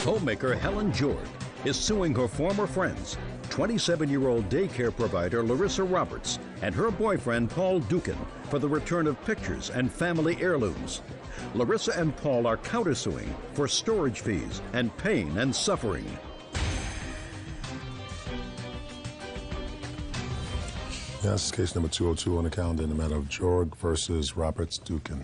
Homemaker Helen Jorg is suing her former friends, 27-year-old daycare provider Larissa Roberts and her boyfriend Paul Dukin, for the return of pictures and family heirlooms. Larissa and Paul are countersuing for storage fees and pain and suffering. Yes, case number 202 on the calendar in the matter of Jorg versus Roberts Dukin.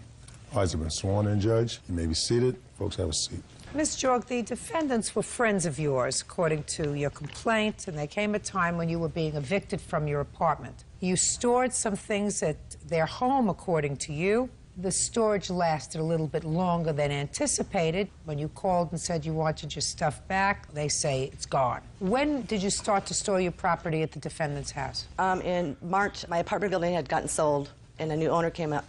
All eyes have been sworn in, Judge. You may be seated. Folks, have a seat. Ms. Jorg, the defendants were friends of yours, according to your complaint, and there came a time when you were being evicted from your apartment. You stored some things at their home, according to you. The storage lasted a little bit longer than anticipated. When you called and said you wanted your stuff back, they say it's gone. When did you start to store your property at the defendant's house? In March, my apartment building had gotten sold, and a new owner came out,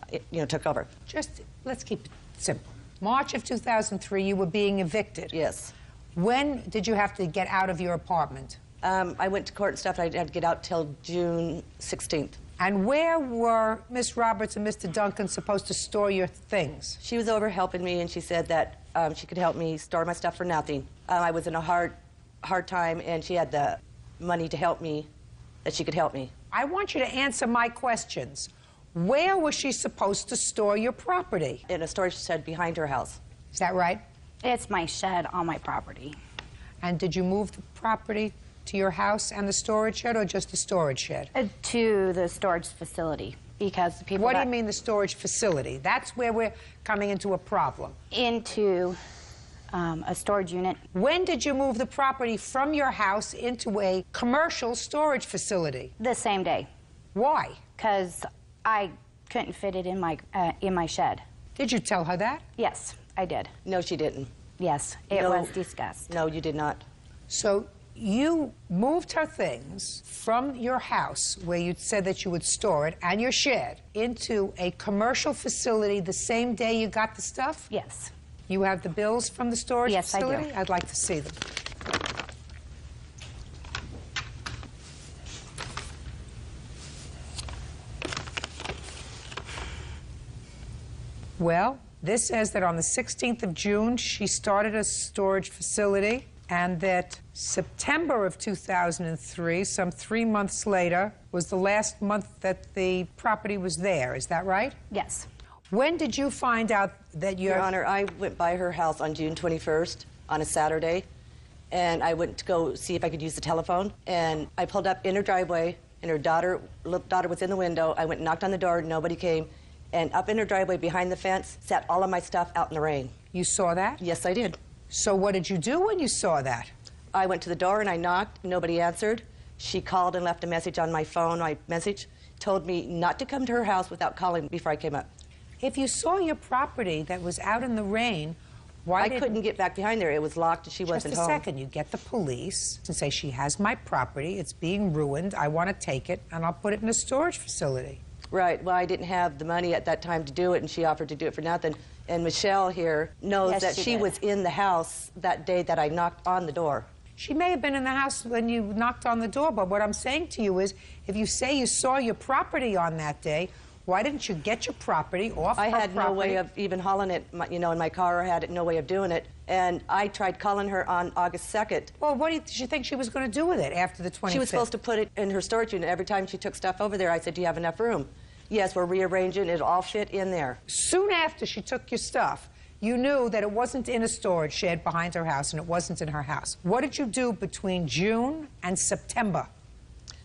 took over. Just, let's keep it simple. March of 2003, you were being evicted. Yes. When did you have to get out of your apartment? I went to court and stuff, and I had to get out till June 16th. And where were Miss Roberts and Mr. Duncan supposed to store your things? She was over helping me, and she said that she could help me store my stuff for nothing. I was in a hard time, and she had the money to help me, that she could help me. I want you to answer my questions. Where was she supposed to store your property? In a storage shed behind her house. Is that right? It's my shed on my property. And did you move the property to your house and the storage shed, or just the storage shed? To the storage facility, because people... What do you mean the storage facility? That's where we're coming into a problem. Into a storage unit. When did you move the property from your house into a commercial storage facility? The same day. Why? Because I couldn't fit it in my shed. Did you tell her that? Yes, I did. No, she didn't. Yes, it was discussed. No, you did not. So you moved her things from your house, where you said that you would store it, and your shed, into a commercial facility the same day you got the stuff? Yes. You have the bills from the storage facility? Yes, I do. I'd like to see them. Well, this says that on the 16th of June, she started a storage facility, and that September of 2003, some 3 months later, was the last month that the property was there. Is that right? Yes. When did you find out that Your Honor, I went by her house on June 21st on a Saturday, and I went to go see if I could use the telephone, and I pulled up in her driveway, and her little daughter was in the window. I went and knocked on the door, nobody came, and up in her driveway behind the fence sat all of my stuff out in the rain. You saw that? Yes, I did. So what did you do when you saw that? I went to the door and I knocked. Nobody answered. She called and left a message on my phone. My message told me not to come to her house without calling before I came up. If you saw your property that was out in the rain, why I couldn't get back behind there. It was locked and she wasn't home. Just a second. You get the police and say, she has my property. It's being ruined. I want to take it, and I'll put it in a storage facility. Right. Well, I didn't have the money at that time to do it, and she offered to do it for nothing. And Michelle here knows that she was in the house that day that I knocked on the door. She may have been in the house when you knocked on the door, but what I'm saying to you is, if you say you saw your property on that day, why didn't you get your property off her property? I had no way of even hauling it, in my car. I had no way of doing it. And I tried calling her on August 2nd. Well, what did you think she was going to do with it after the 25th? She was supposed to put it in her storage unit. Every time she took stuff over there, I said, do you have enough room? Yes, we're rearranging. It'll all fit in there. Soon after she took your stuff, you knew that it wasn't in a storage shed behind her house, and it wasn't in her house. What did you do between June and September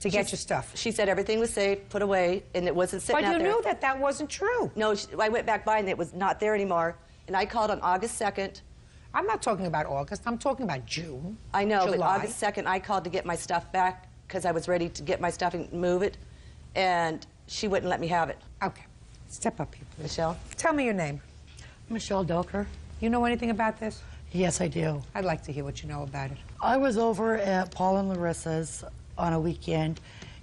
to get your stuff? She said everything was safe, put away, and it wasn't sitting out there. But you knew that that wasn't true. No, I went back by, and it was not there anymore. And I called on August 2nd. I'm not talking about August. I'm talking about June. I know, July. but August 2nd, I called to get my stuff back because I was ready to get my stuff and move it. And she wouldn't let me have it. Okay. Step up here, please. Michelle? Tell me your name. Michelle Delker. You know anything about this? Yes, I do. I'd like to hear what you know about it. I was over at Paul and Larissa's on a weekend,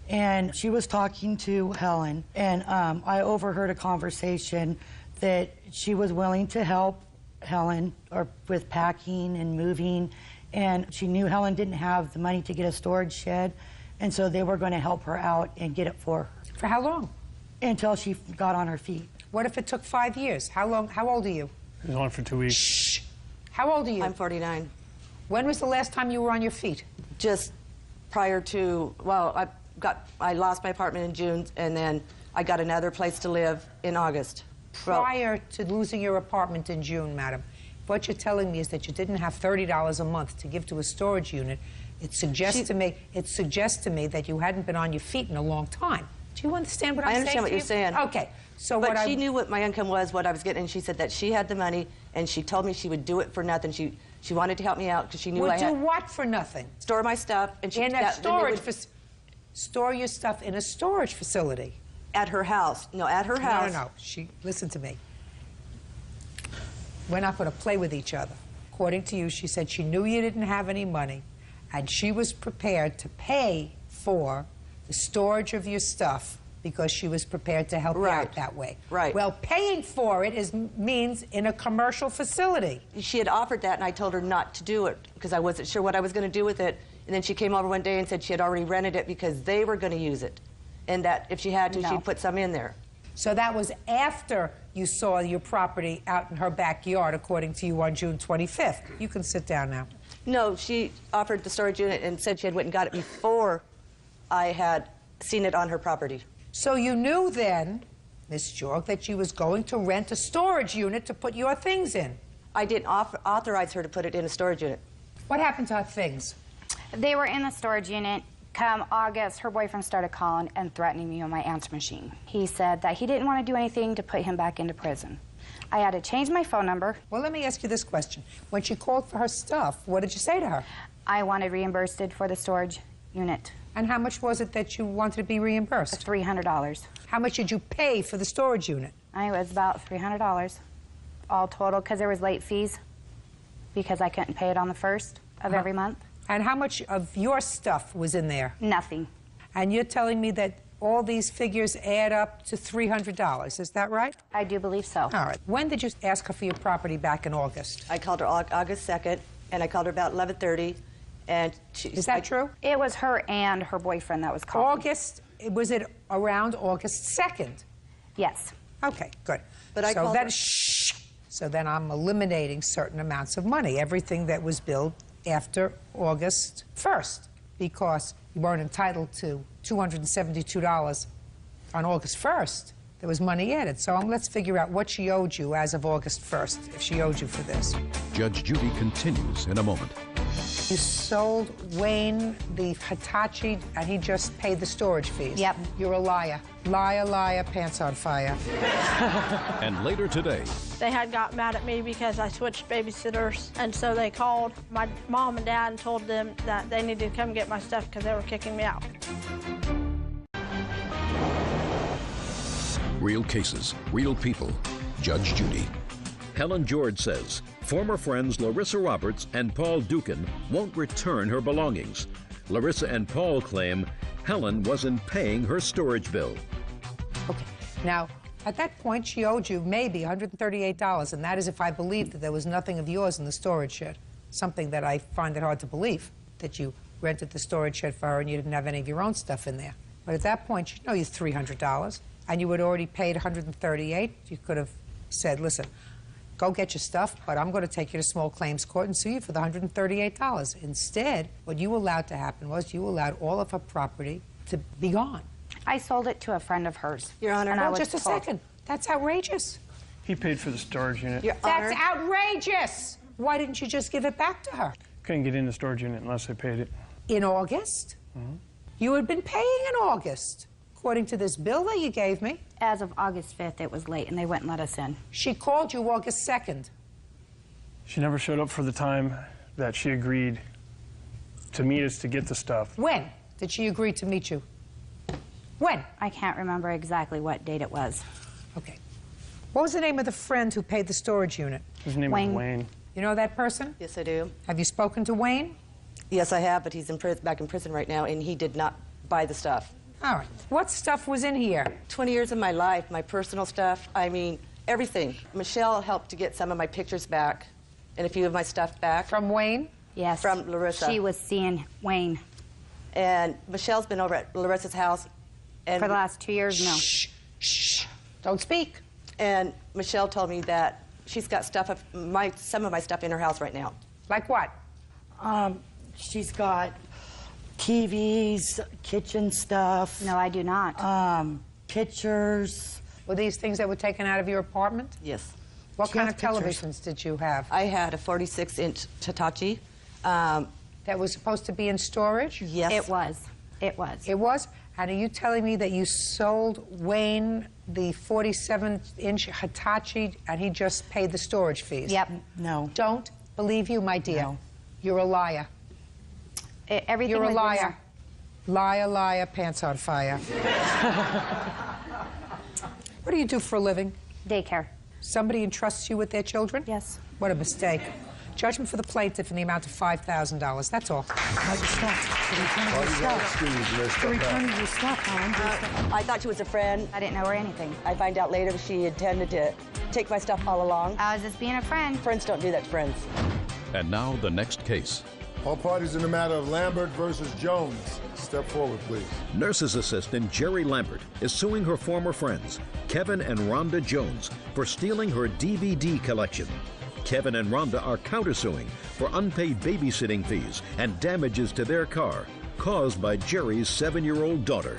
and she was talking to Helen, and I overheard a conversation that she was willing to help Helen with packing and moving, and she knew Helen didn't have the money to get a storage shed, and so they were going to help her out and get it for her. For how long? Until she got on her feet. What if it took 5 years? How long? How old are you? I was on for 2 weeks. Shh. How old are you? I'm 49. When was the last time you were on your feet? Just prior to, well, I lost my apartment in June, and then I got another place to live in August. Prior to losing your apartment in June, madam, what you're telling me is that you didn't have $30 a month to give to a storage unit. It suggests to me that you hadn't been on your feet in a long time. Do you understand what I'm saying? I understand what you're saying. Okay, so but she knew what my income was, what I was getting, and she said that she had the money, and she told me she would do it for nothing. She wanted to help me out because she knew I had. Would do what for nothing? Store my stuff, and she in a storage store your stuff in a storage facility. At her house. No, at her house. No. Listen to me. We're not going to play with each other. According to you, she said she knew you didn't have any money, and she was prepared to pay for the storage of your stuff because she was prepared to help you out that way. Right. Well, paying for it means in a commercial facility. She had offered that, and I told her not to do it because I wasn't sure what I was going to do with it. And then she came over one day and said she had already rented it because they were going to use it, and that if she had to, she'd put some in there. So that was after you saw your property out in her backyard, according to you, on June 25th. You can sit down now. No, she offered the storage unit and said she had went and got it before I had seen it on her property. So you knew then, Miss Jorg, that she was going to rent a storage unit to put your things in. I didn't authorize her to put it in a storage unit. What happened to her things? They were in the storage unit. Come August, her boyfriend started calling and threatening me on my answer machine. He said that he didn't want to do anything to put him back into prison. I had to change my phone number. Well, let me ask you this question. When she called for her stuff, what did you say to her? I wanted reimbursed for the storage unit. And how much was it that you wanted to be reimbursed? $300. How much did you pay for the storage unit? It was about $300, all total, because there was late fees, because I couldn't pay it on the 1st of every month. And how much of your stuff was in there? Nothing. And you're telling me that all these figures add up to $300, is that right? I do believe so. All right. When did you ask her for your property back in August? I called her August 2nd, and I called her about 11:30, and Is that true? It was her and her boyfriend that was calling. Was it around August 2nd? Yes. Okay, good. But I called her. So then I'm eliminating certain amounts of money, everything that was billed after August 1st, because you weren't entitled to $272 on August 1st. There was money added. So let's figure out what she owed you as of August 1st, if she owed you for this. Judge Judy continues in a moment. You sold Wayne the Hitachi, and he just paid the storage fees. Yep. You're a liar. Liar, liar, pants on fire. And later today, they had got mad at me because I switched babysitters, and so they called my mom and dad and told them that they needed to come get my stuff because they were kicking me out. real cases, real people. Judge Judy. Helen George says former friends Larissa Roberts and Paul Dukin won't return her belongings. Larissa and Paul claim Helen wasn't paying her storage bill. Okay. Now, at that point, she owed you maybe $138, and that is if I believed that there was nothing of yours in the storage shed. Something that I find it hard to believe, that you rented the storage shed for her and you didn't have any of your own stuff in there. But at that point, you know you $300, and you had already paid $138. You could have said, listen, go get your stuff, but I'm going to take you to small claims court and sue you for the $138. Instead, what you allowed to happen was you allowed all of her property to be gone. I sold it to a friend of hers. Your Honor. Well, just a second. That's outrageous. He paid for the storage unit. Your That's Honor. outrageous. Why didn't you just give it back to her? Couldn't get in the storage unit unless I paid it. In August? Mm-hmm. You had been paying in August, according to this bill that you gave me. As of August 5th, it was late, and they wouldn't let us in. She called you August 2nd. She never showed up for the time that she agreed to meet us to get the stuff. When did she agree to meet you? When? I can't remember exactly what date it was. Okay. What was the name of the friend who paid the storage unit? His name Wayne. was Wayne. You know that person? Yes, I do. Have you spoken to Wayne? Yes, I have, but he's in back in prison right now, and he did not buy the stuff. All right. What stuff was in here? 20 years of my life, my personal stuff, I mean, everything. Michelle helped to get some of my pictures back and a few of my stuff back. From Wayne? Yes. From Larissa. She was seeing Wayne. And Michelle's been over at Larissa's house. And For the last 2 years, no. Shh, shh. Don't speak. And Michelle told me that she's got stuff of some of my stuff in her house right now. Like what? She's got TVs, kitchen stuff. No, I do not. Pictures. Were these things that were taken out of your apartment? Yes. What She kind of has pictures. televisions did you have? I had a 46-inch Hitachi. That was supposed to be in storage? Yes. It was. It was. It was? And are you telling me that you sold Wayne the 47-inch Hitachi and he just paid the storage fees? Yep. No. Don't believe you, my dear. No. You're a liar. Everything You're a was in liar. there. Liar, liar, pants on fire. What do you do for a living? Daycare. Somebody entrusts you with their children? Yes. What a mistake. Judgment for the plaintiff in the amount of $5,000. That's all. Not your stuff. The return of your stuff. The return of your stuff, Helen. I thought she was a friend. I didn't know her anything. I find out later she intended to take my stuff all along. I was just being a friend. Friends don't do that to friends. And now the next case. All parties in the matter of Lambert versus Jones. Step forward, please. Nurse's assistant Jerry Lambert is suing her former friends, Kevin and Rhonda Jones, for stealing her DVD collection. Kevin and Rhonda are countersuing for unpaid babysitting fees and damages to their car caused by Jerry's 7-year-old daughter.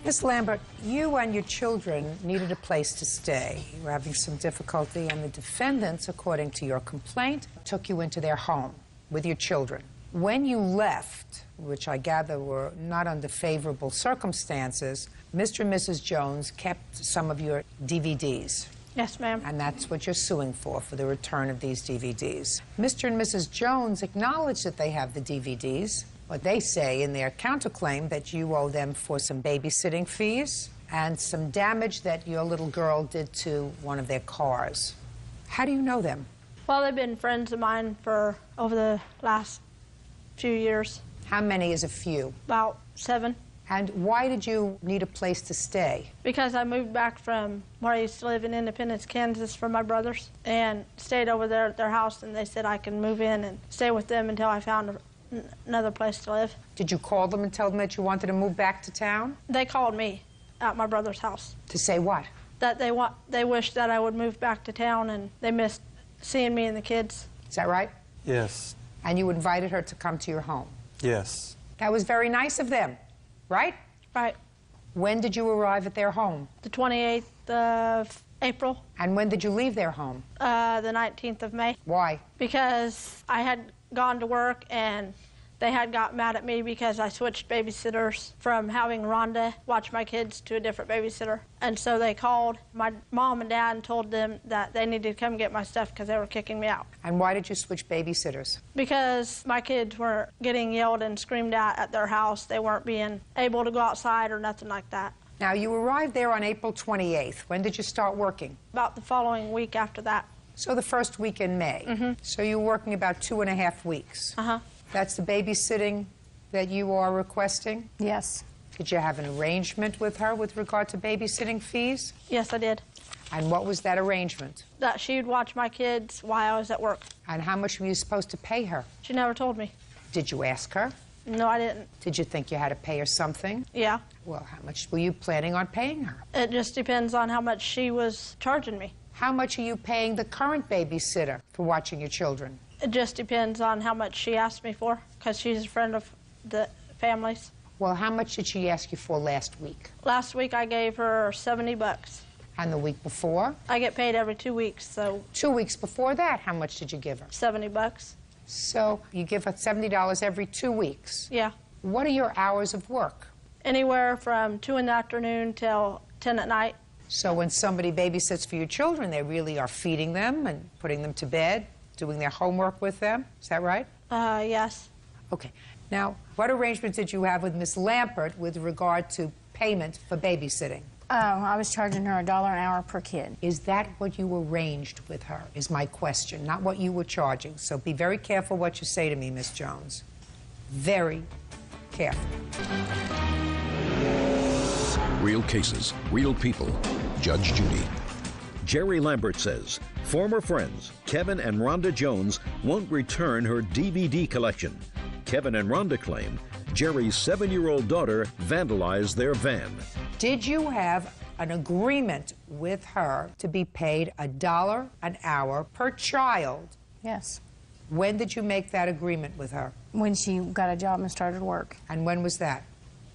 Miss Lambert, you and your children needed a place to stay. You were having some difficulty, and the defendants, according to your complaint, took you into their home with your children. When you left, which I gather were not under favorable circumstances, Mr. and Mrs. Jones kept some of your DVDs. Yes, ma'am. And that's what you're suing for the return of these DVDs. Mr. and Mrs. Jones acknowledge that they have the DVDs, but they say in their counterclaim that you owe them for some babysitting fees and some damage that your little girl did to one of their cars. How do you know them? Well, they've been friends of mine for over the last few years. How many is a few? About 7. And why did you need a place to stay? Because I moved back from where I used to live in Independence, Kansas for my brothers and stayed over there at their house, and they said I could move in and stay with them until I found another place to live. Did you call them and tell them that you wanted to move back to town? They called me at my brother's house. To say what? That they wished that I would move back to town, and they missed seeing me and the kids. Is that right? Yes. And you invited her to come to your home? Yes. That was very nice of them, right? Right. When did you arrive at their home? The 28th of April. And when did you leave their home? The 19th of May. Why? Because I had gone to work and they had got mad at me because I switched babysitters from having Rhonda watch my kids to a different babysitter. And so they called my mom and dad and told them that they needed to come get my stuff because they were kicking me out. And why did you switch babysitters? Because my kids were getting yelled and screamed at their house. They weren't being able to go outside or nothing like that. Now, you arrived there on April 28th. When did you start working? About the following week after that. So the first week in May. Mm-hmm. So you were working about 2.5 weeks. Uh-huh. That's the babysitting that you are requesting? Yes. Did you have an arrangement with her with regard to babysitting fees? Yes, I did. And what was that arrangement? That she would watch my kids while I was at work. And how much were you supposed to pay her? She never told me. Did you ask her? No, I didn't. Did you think you had to pay her something? Yeah. Well, how much were you planning on paying her? It just depends on how much she was charging me. How much are you paying the current babysitter for watching your children? It just depends on how much she asked me for, because she's a friend of the family's. Well, how much did she ask you for last week? Last week I gave her $70. And the week before? I get paid every 2 weeks, so 2 weeks before that, how much did you give her? $70. So you give her $70 every 2 weeks. Yeah. What are your hours of work? Anywhere from 2 in the afternoon till 10 at night. So when somebody babysits for your children, they really are feeding them and putting them to bed, doing their homework with them. Is that right? Yes. Okay. Now, what arrangement did you have with Miss Lampert with regard to payment for babysitting? Oh, I was charging her $1 an hour per kid. Is that what you arranged with her, is my question, not what you were charging. So be very careful what you say to me, Miss Jones. Very careful. Real cases, real people. Judge Judy. Jerry Lambert says former friends Kevin and Rhonda Jones won't return her DVD collection. Kevin and Rhonda claim Jerry's 7-year-old daughter vandalized their van. Did you have an agreement with her to be paid $1 an hour per child? Yes. When did you make that agreement with her? When she got a job and started work. And when was that?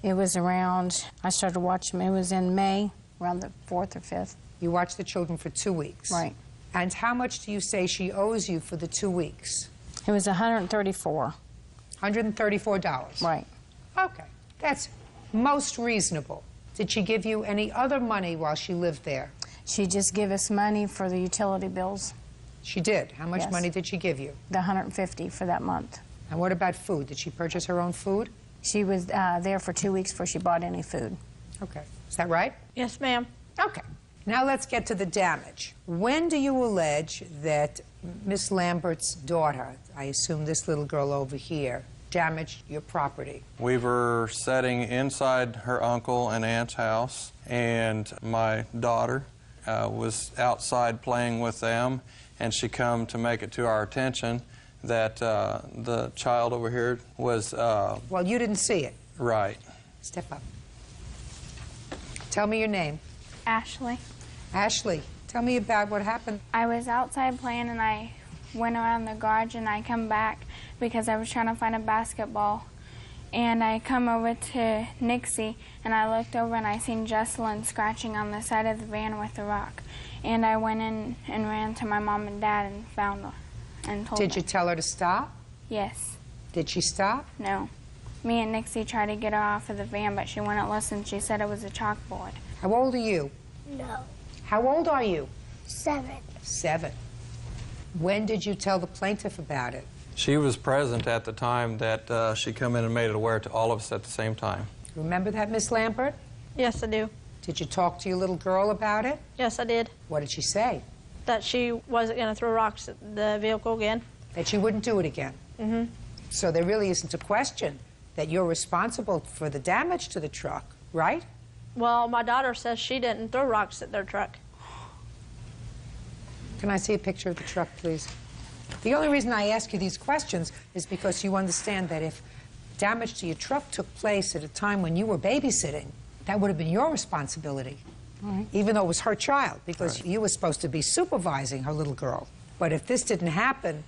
It was around, I started watching, it was in May, around the 4th or 5th. You watched the children for 2 weeks. Right. And how much do you say she owes you for the 2 weeks? It was $134. $134. Right. Okay, that's most reasonable. Did she give you any other money while she lived there? She just gave us money for the utility bills. She did. How much Yes. money did she give you? The $150 for that month. And what about food? Did she purchase her own food? She was there for 2 weeks before she bought any food. Okay. Is that right? Yes, ma'am. Okay. Now let's get to the damage. When do you allege that Miss Lambert's daughter, I assume this little girl over here, damaged your property? We were sitting inside her uncle and aunt's house, and my daughter was outside playing with them, and she come to make it to our attention that the child over here was... Well, you didn't see it. Right. Step up. Tell me your name. Ashley. Ashley, tell me about what happened. I was outside playing and I went around the garage and I come back because I was trying to find a basketball. And I come over to Nixie and I looked over and I seen Jesselyn scratching on the side of the van with a rock. And I went in and ran to my mom and dad and found her and told them. Did you tell her to stop? Yes. Did she stop? No. Me and Nixie tried to get her off of the van, but she wouldn't listen. She said it was a chalkboard. How old are you? No. How old are you? 7. 7. When did you tell the plaintiff about it? She was present at the time that she come in and made it aware to all of us at the same time. Remember that, Miss Lambert? Yes, I do. Did you talk to your little girl about it? Yes, I did. What did she say? That she wasn't going to throw rocks at the vehicle again. That she wouldn't do it again? Mm-hmm. So there really isn't a question that you're responsible for the damage to the truck, right? Well, my daughter says she didn't throw rocks at their truck. Can I see a picture of the truck, please? The only reason I ask you these questions is because you understand that if damage to your truck took place at a time when you were babysitting, that would have been your responsibility, even though it was her child, because you were supposed to be supervising her little girl. But if this didn't happen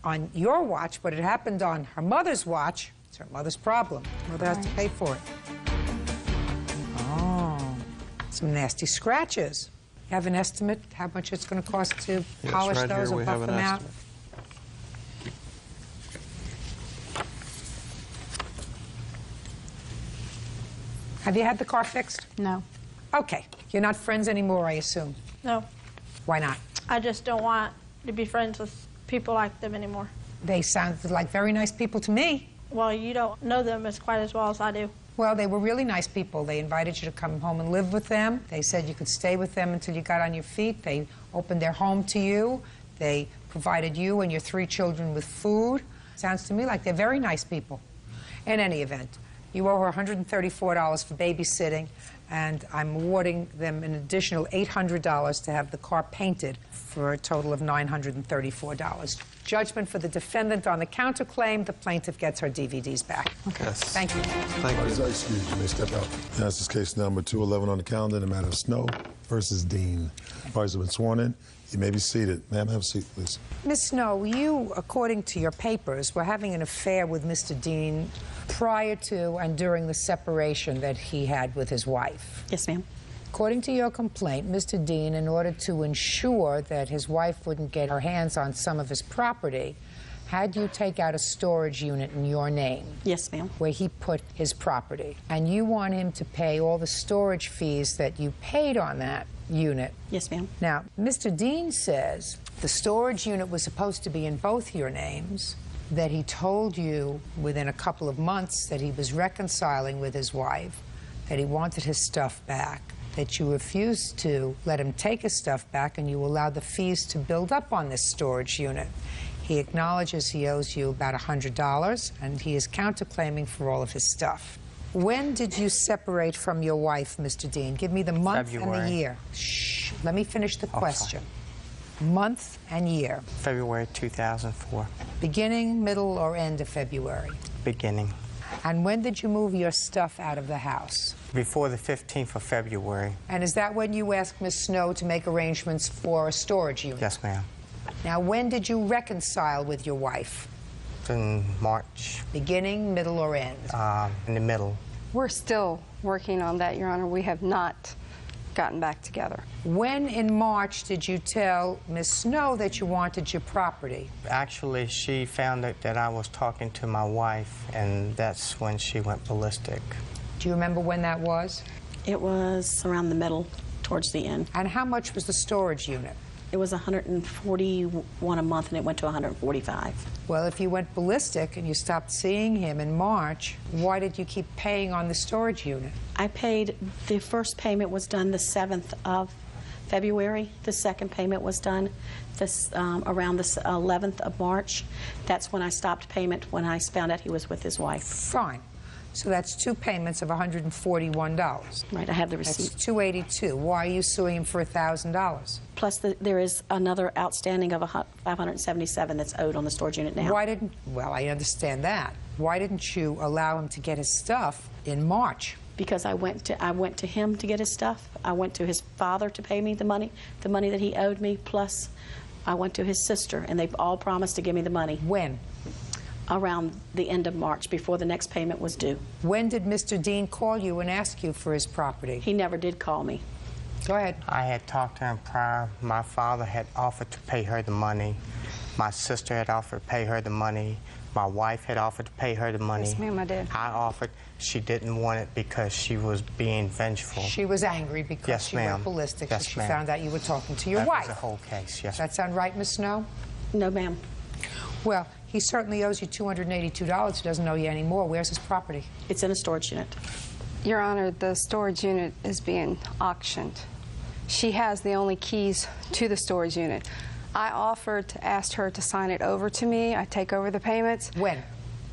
on your watch, but it happened on her mother's watch, it's her mother's problem. Mother has to pay for it. Oh, some nasty scratches. You have an estimate how much it's going to cost to polish right those here or we buff have them an out? estimate. Have you had the car fixed? No. Okay. You're not friends anymore, I assume. No. Why not? I just don't want to be friends with people like them anymore. They sounded like very nice people to me. Well, you don't know them as quite as well as I do. Well, they were really nice people. They invited you to come home and live with them. They said you could stay with them until you got on your feet. They opened their home to you. They provided you and your 3 children with food. Sounds to me like they're very nice people. In any event, you owe her $134 for babysitting, and I'm awarding them an additional $800 to have the car painted for a total of $934. Judgment for the defendant on the counterclaim. The plaintiff gets her DVDs back. Okay. Yes. Thank you. Thank you. Excuse me, you may step out. This is case number 211 on the calendar in the matter of Snow versus Dean. Parties have been sworn in. You may be seated. Ma'am, have a seat, please. Miss Snow, you, according to your papers, were having an affair with Mr. Dean prior to and during the separation that he had with his wife. Yes, ma'am. According to your complaint, Mr. Dean, in order to ensure that his wife wouldn't get her hands on some of his property, had you take out a storage unit in your name. Yes, ma'am. Where he put his property. And you want him to pay all the storage fees that you paid on that unit. Yes, ma'am. Now, Mr. Dean says the storage unit was supposed to be in both your names, that he told you within a couple of months that he was reconciling with his wife, that he wanted his stuff back, that you refused to let him take his stuff back, and you allowed the fees to build up on this storage unit. He acknowledges he owes you about $100, and he is counterclaiming for all of his stuff. When did you separate from your wife, Mr. Dean? Give me the month February. and the year. Shh. Let me finish the question. Month and year. February 2004. Beginning, middle, or end of February? Beginning. And when did you move your stuff out of the house? Before the 15th of February. And is that when you asked Miss Snow to make arrangements for a storage unit? Yes, ma'am. Now, when did you reconcile with your wife? In March. Beginning, middle, or end? In the middle. We're still working on that, Your Honor. We have not gotten back together. When in March did you tell Miss Snow that you wanted your property? Actually, she found out that I was talking to my wife, and that's when she went ballistic. Do you remember when that was? It was around the middle, towards the end. And how much was the storage unit? It was $141 a month, and it went to $145. Well, if you went ballistic and you stopped seeing him in March, why did you keep paying on the storage unit? I paid, the first payment was done the 7th of February. The second payment was done around the 11th of March. That's when I stopped payment, when I found out he was with his wife. Fine. So that's 2 payments of $141. Right, I have the receipt. That's $282. Why are you suing him for $1,000? Plus, there is another outstanding of $577 that's owed on the storage unit now. Why didn't, well, I understand that. Why didn't you allow him to get his stuff in March? Because I went to him to get his stuff. I went to his father to pay me the money that he owed me, plus I went to his sister, and they all promised to give me the money. When? Around the end of March, before the next payment was due. When did Mr. Dean call you and ask you for his property? He never did call me. Go ahead. I had talked to him prior. My father had offered to pay her the money. My sister had offered to pay her the money. My wife had offered to pay her the money. Yes, ma'am, I did. I offered. She didn't want it because she was being vengeful. She was angry because yes, she went ballistic. Yes, she found out you were talking to your wife. That was the whole case, yes. That sound right, Miss Snow? No, ma'am. Well, he certainly owes you $282. He doesn't owe you any more. Where's his property? It's in a storage unit. Your Honor, the storage unit is being auctioned. She has the only keys to the storage unit. I offered to ask her to sign it over to me. I take over the payments. When?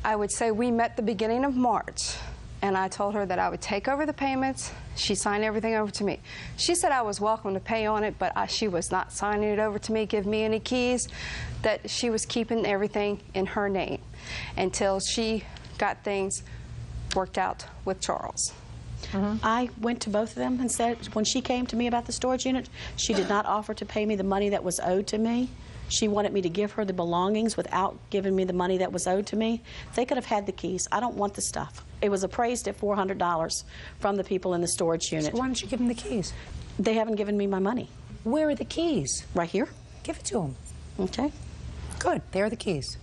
I would say we met the beginning of March, and I told her that I would take over the payments. She signed everything over to me. She said I was welcome to pay on it, but she was not signing it over to me, give me any keys, that she was keeping everything in her name until she got things worked out with Charles. I went to both of them and said, when she came to me about the storage unit, she did not offer to pay me the money that was owed to me. She wanted me to give her the belongings without giving me the money that was owed to me. They could have had the keys. I don't want the stuff. It was appraised at $400 from the people in the storage unit. So why don't you give them the keys? They haven't given me my money. Where are the keys? Right here. Give it to them. Okay. Good. There are the keys.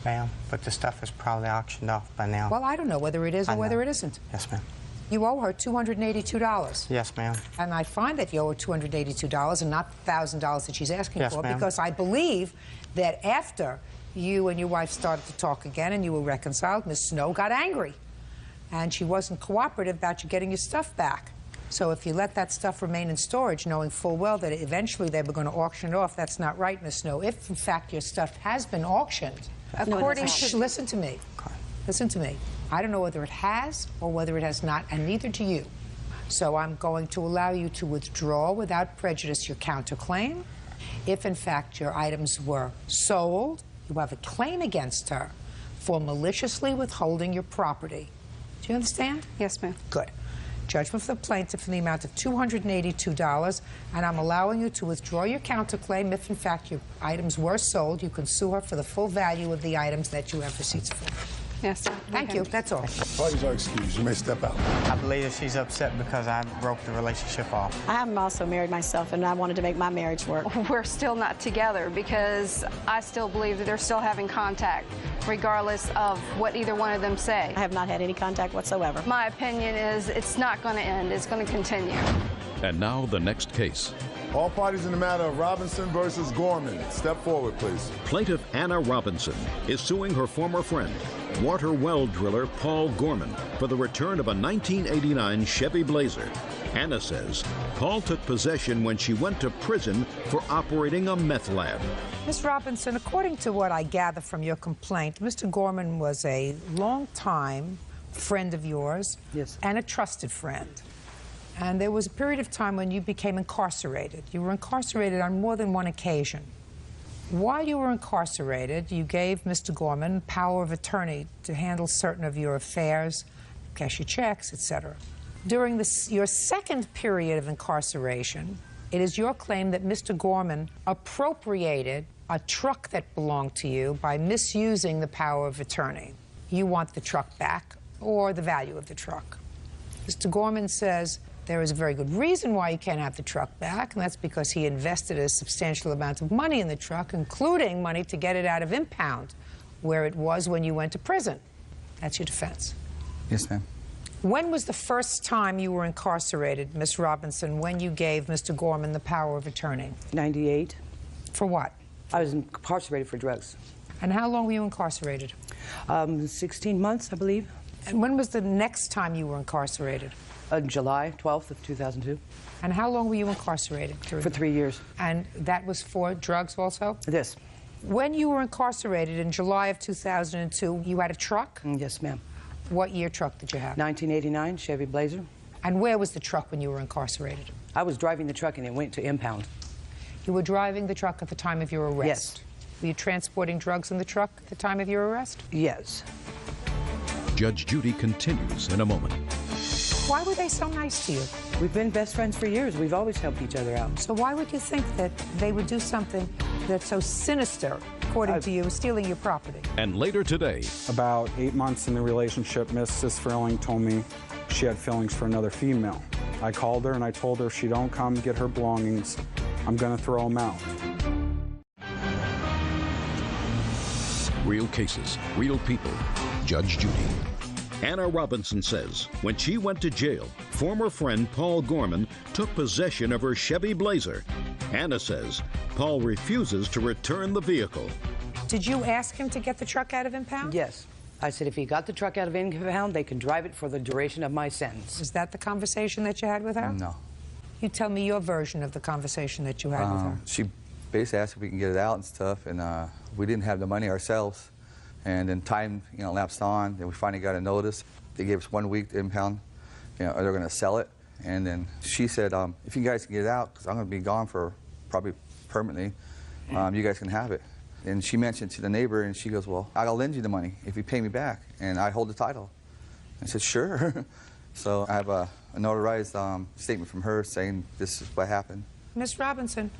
Ma'am, but the stuff is probably auctioned off by now. Well, I don't know whether it is or whether it isn't. Yes, ma'am. You owe her $282. Yes, ma'am. And I find that you owe her $282 and not the $1,000 that she's asking yes, for, ma'am. because I believe that after you and your wife started to talk again and you were reconciled, Miss Snow got angry. And she wasn't cooperative about you getting your stuff back. So if you let that stuff remain in storage, knowing full well that eventually they were going to auction it off, that's not right, Miss Snow. If, in fact, your stuff has been auctioned, according to... Listen to me. Listen to me. I don't know whether it has or whether it has not, and neither do you. So I'm going to allow you to withdraw without prejudice your counterclaim. If, in fact, your items were sold, you have a claim against her for maliciously withholding your property. Do you understand? Yes, ma'am. Good. Judgment for the plaintiff in the amount of $282, and I'm allowing you to withdraw your counterclaim if, in fact, your items were sold. You can sue her for the full value of the items that you have receipts for. Yes, sir. Thank you. That's all. Parties are excused. You may step out. I believe that she's upset because I broke the relationship off. I'm also married myself, and I wanted to make my marriage work. We're still not together because I still believe that they're still having contact, regardless of what either one of them say. I have not had any contact whatsoever. My opinion is it's not going to end. It's going to continue. And now the next case. All parties in the matter of Robinson versus Gorman. Step forward, please. Plaintiff Anna Robinson is suing her former friend, water well driller Paul Gorman, for the return of a 1989 Chevy Blazer. Anna says Paul took possession when she went to prison for operating a meth lab. Ms. Robinson, according to what I gather from your complaint, Mr. Gorman was a long-time friend of yours. Yes. And a trusted friend. And there was a period of time when you became incarcerated. You were incarcerated on more than one occasion. While you were incarcerated, you gave Mr. Gorman power of attorney to handle certain of your affairs, cash your checks, etc. During your second period of incarceration, it is your claim that Mr. Gorman appropriated a truck that belonged to you by misusing the power of attorney. You want the truck back or the value of the truck. Mr. Gorman says there is a very good reason why you can't have the truck back, and that's because he invested a substantial amount of money in the truck, including money to get it out of impound, where it was when you went to prison. That's your defense. Yes, ma'am. When was the first time you were incarcerated, Miss Robinson, when you gave Mr. Gorman the power of attorney? 98. For what? I was incarcerated for drugs. And how long were you incarcerated? 16 months, I believe. And when was the next time you were incarcerated? July 12th of 2002. And how long were you incarcerated? For 3 years. And that was for drugs also? Yes. When you were incarcerated in July of 2002, you had a truck? Yes, ma'am. What year truck did you have? 1989 Chevy Blazer. And where was the truck when you were incarcerated? I was driving the truck and it went to impound. You were driving the truck at the time of your arrest? Yes. Were you transporting drugs in the truck at the time of your arrest? Yes. Judge Judy continues in a moment. Why were they so nice to you? We've been best friends for years. We've always helped each other out. So why would you think that they would do something that's so sinister, according to you, stealing your property? And later today. About 8 months in the relationship, Mrs. Frilling told me she had feelings for another female. I called her and I told her if she don't come get her belongings, I'm gonna throw them out. Real cases, real people. Judge Judy. Anna Robinson says when she went to jail, former friend Paul Gorman took possession of her Chevy Blazer. Anna says Paul refuses to return the vehicle. Did you ask him to get the truck out of impound? Yes. I said if he got the truck out of impound, they could drive it for the duration of my sentence. Is that the conversation that you had with her? No. You tell me your version of the conversation that you had with her. She basically asked if we can get it out and stuff, and we didn't have the money ourselves. And then time, lapsed on, and we finally got a notice. They gave us 1 week to impound, or they're going to sell it. And then she said, if you guys can get it out, because I'm going to be gone for probably permanently, you guys can have it. And she mentioned to the neighbor, and she goes, well, I'll lend you the money if you pay me back, and I hold the title. I said, sure. So I have a notarized statement from her saying this is what happened. Miss Robinson,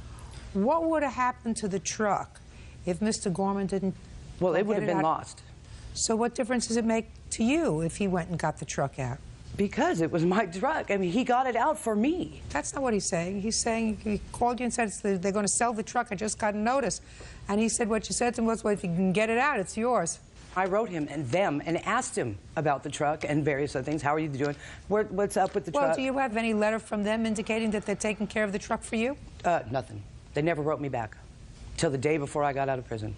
what would have happened to the truck if Mr. Gorman didn't? Well, it would have been lost. So what difference does it make to you if he went and got the truck out? Because it was my truck. I mean, he got it out for me. That's not what he's saying. He's saying he called you and said they're going to sell the truck. I just got a notice. And he said what you said to him was, well, if you can get it out, it's yours. I wrote him and them and asked him about the truck and various other things. How are you doing? What's up with the truck? Well, do you have any letter from them indicating that they're taking care of the truck for you? Nothing. They never wrote me back till the day before I got out of prison.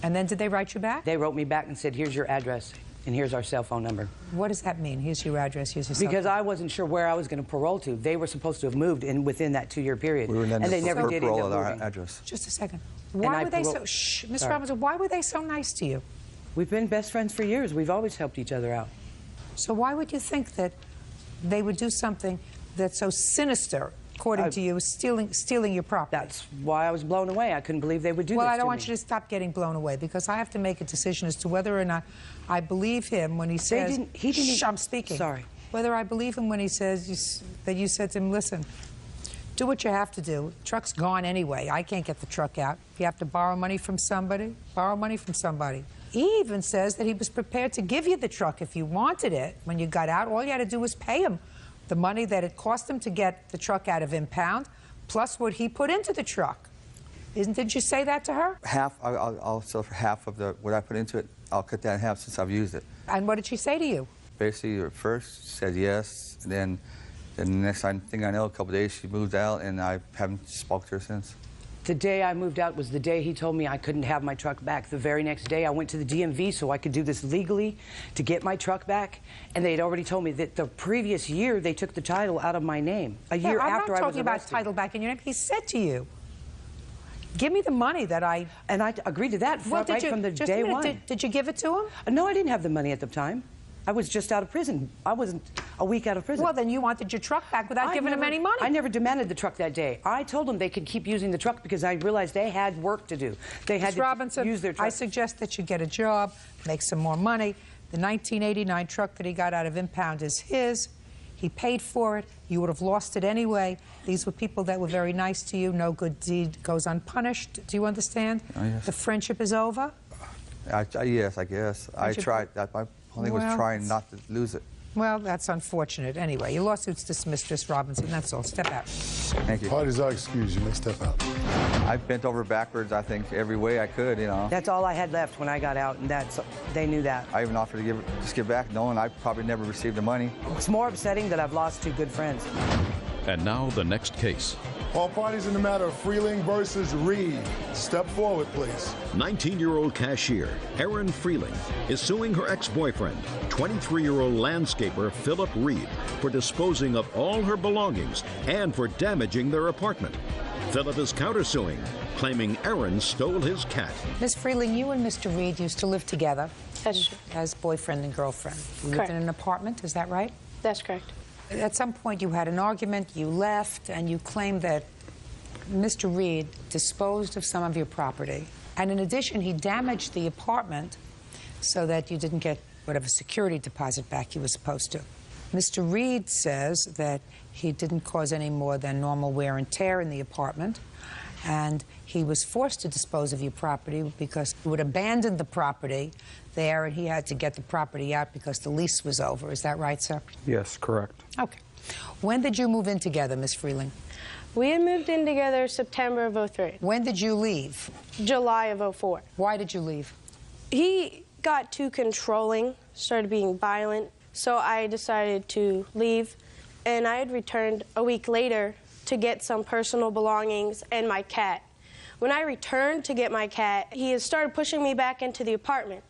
And then did they write you back? They wrote me back and said, here's your address and here's our cell phone number. What does that mean? Here's your address, here's your cell phone. Because I wasn't sure where I was going to parole to. They were supposed to have moved within that 2-year period. And they never did end up moving. Address. Just a second. Why were they so... Shh, Miss Robinson, why were they so nice to you? We've been best friends for years. We've always helped each other out. So why would you think that they would do something that's so sinister, according to you, stealing your property? That's why I was blown away. I couldn't believe they would do this to me. Well, I don't want you to stop getting blown away, because I have to make a decision as to whether or not I believe him when he says... He didn't Shh, I'm speaking. Sorry. Whether I believe him when he says that you said to him, listen, do what you have to do. The truck's gone anyway. I can't get the truck out. If you have to borrow money from somebody, borrow money from somebody. He even says that he was prepared to give you the truck if you wanted it. When you got out, all you had to do was pay him the money that it cost him to get the truck out of impound, plus what he put into the truck. Did you say that to her? Half, I'll sell for half of what I put into it. I'll cut that in half since I've used it. And what did she say to you? Basically, at first, she said yes. And then the next thing I know, a couple of days, she moved out, and I haven't spoken to her since. The day I moved out was the day he told me I couldn't have my truck back. The very next day, I went to the DMV so I could do this legally to get my truck back. And they had already told me that the previous year, they took the title out of my name. A year after I was arrested. I'm not talking about title back in your name. He said to you, give me the money that I... And I agreed to that from the day one. Did you give it to him? No, I didn't have the money at the time. I was just out of prison. I wasn't a week out of prison. Well, then you wanted your truck back without giving him any money. I never demanded the truck that day. I told them they could keep using the truck because I realized they had work to do. They had to use their truck. I suggest that you get a job, make some more money. The 1989 truck that he got out of impound is his. He paid for it. You would have lost it anyway. These were people that were very nice to you. No good deed goes unpunished. Do you understand? Oh, yes. The friendship is over? Yes, I guess. I tried. My only was trying not to lose it. Well, that's unfortunate. Anyway, your lawsuit's dismissed, Miss Robinson. That's all. Step out. Thank you. Parties are excused. You may step out. I bent over backwards, I think, every way I could, you know. That's all I had left when I got out, and they knew that. I even offered to just give back, knowing I probably never received the money. It's more upsetting that I've lost two good friends. And now the next case. All parties in the matter of Freeling versus Reed. Step forward, please. 19-year-old cashier Erin Freeling is suing her ex-boyfriend, 23-year-old landscaper Philip Reed, for disposing of all her belongings and for damaging their apartment. Philip is countersuing, claiming Erin stole his cat. Miss Freeling, you and Mr. Reed used to live together. That's true. As boyfriend and girlfriend. You lived Correct. in an apartment, is that right? That's correct. At some point you had an argument, you left, and you claimed that Mr. Reed disposed of some of your property. And in addition, he damaged the apartment so that you didn't get whatever security deposit back you were supposed to. Mr. Reed says that he didn't cause any more than normal wear and tear in the apartment, and he was forced to dispose of your property because you would abandon the property there, and he had to get the property out because the lease was over. Is that right, sir? Yes, correct. Okay. When did you move in together, Miss Freeling? We had moved in together September of '03. When did you leave? July of '04. Why did you leave? He got too controlling, started being violent, so I decided to leave. And I had returned a week later to get some personal belongings and my cat. When I returned to get my cat, he had started pushing me back into the apartment.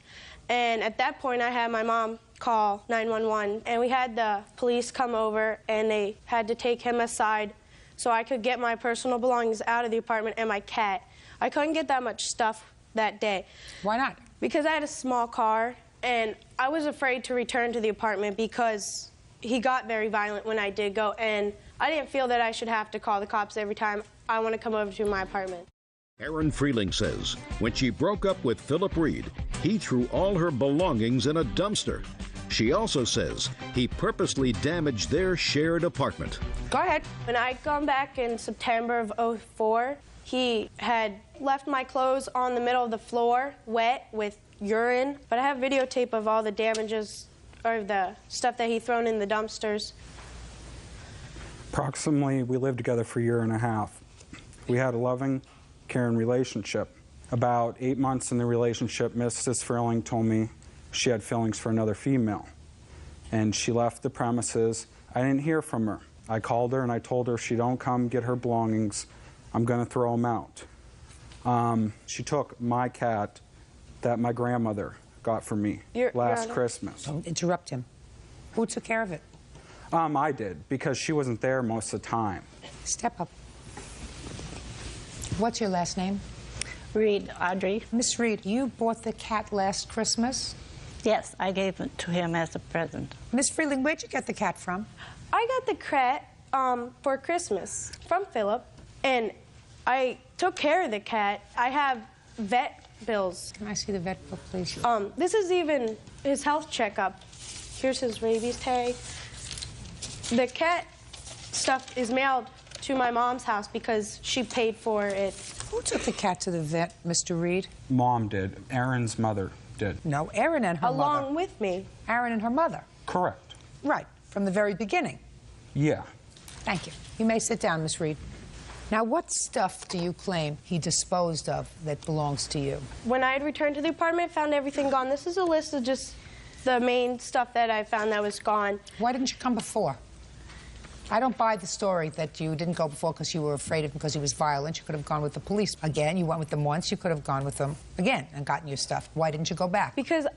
And at that point, I had my mom call 911, and we had the police come over, and they had to take him aside so I could get my personal belongings out of the apartment and my cat. I couldn't get that much stuff that day. Why not? Because I had a small car, and I was afraid to return to the apartment because he got very violent when I did go, and I didn't feel that I should have to call the cops every time I want to come over to my apartment. Erin Freeling says when she broke up with Philip Reed, he threw all her belongings in a dumpster. She also says he purposely damaged their shared apartment. Go ahead. When I come back in September of '04, he had left my clothes on the middle of the floor, wet with urine. But I have videotape of all the damages or the stuff that he thrown in the dumpsters. Approximately, we lived together for a year and a half. We had a loving, caring relationship. About 8 months in the relationship, Mrs. Freeling told me she had feelings for another female, and she left the premises. I didn't hear from her. I called her and I told her if she don't come get her belongings, I'm going to throw them out. She took my cat that my grandmother got for me last Christmas. Don't interrupt him. Who took care of it? I did, because she wasn't there most of the time. Step up. What's your last name? Reed, Audrey. Miss Reed, you bought the cat last Christmas? Yes, I gave it to him as a present. Miss Freeling, where'd you get the cat from? I got the cat for Christmas from Philip, and I took care of the cat. I have vet bills. Can I see the vet book, please? This is even his health checkup. Here's his rabies tag. The cat stuff is mailed to my mom's house because she paid for it. Who took the cat to the vet, Mr. Reed? Mom did. Erin's mother did. No, Erin and her mother. Along with me. Erin and her mother. Correct. Right, from the very beginning. Yeah. Thank you. You may sit down, Miss Reed. Now, what stuff do you claim he disposed of that belongs to you? When I had returned to the apartment, found everything gone. This is a list of just the main stuff that I found that was gone. Why didn't you come before? I don't buy the story that you didn't go before because you were afraid of him because he was violent. You could have gone with the police again. You went with them once. You could have gone with them again and gotten your stuff. Why didn't you go back? Because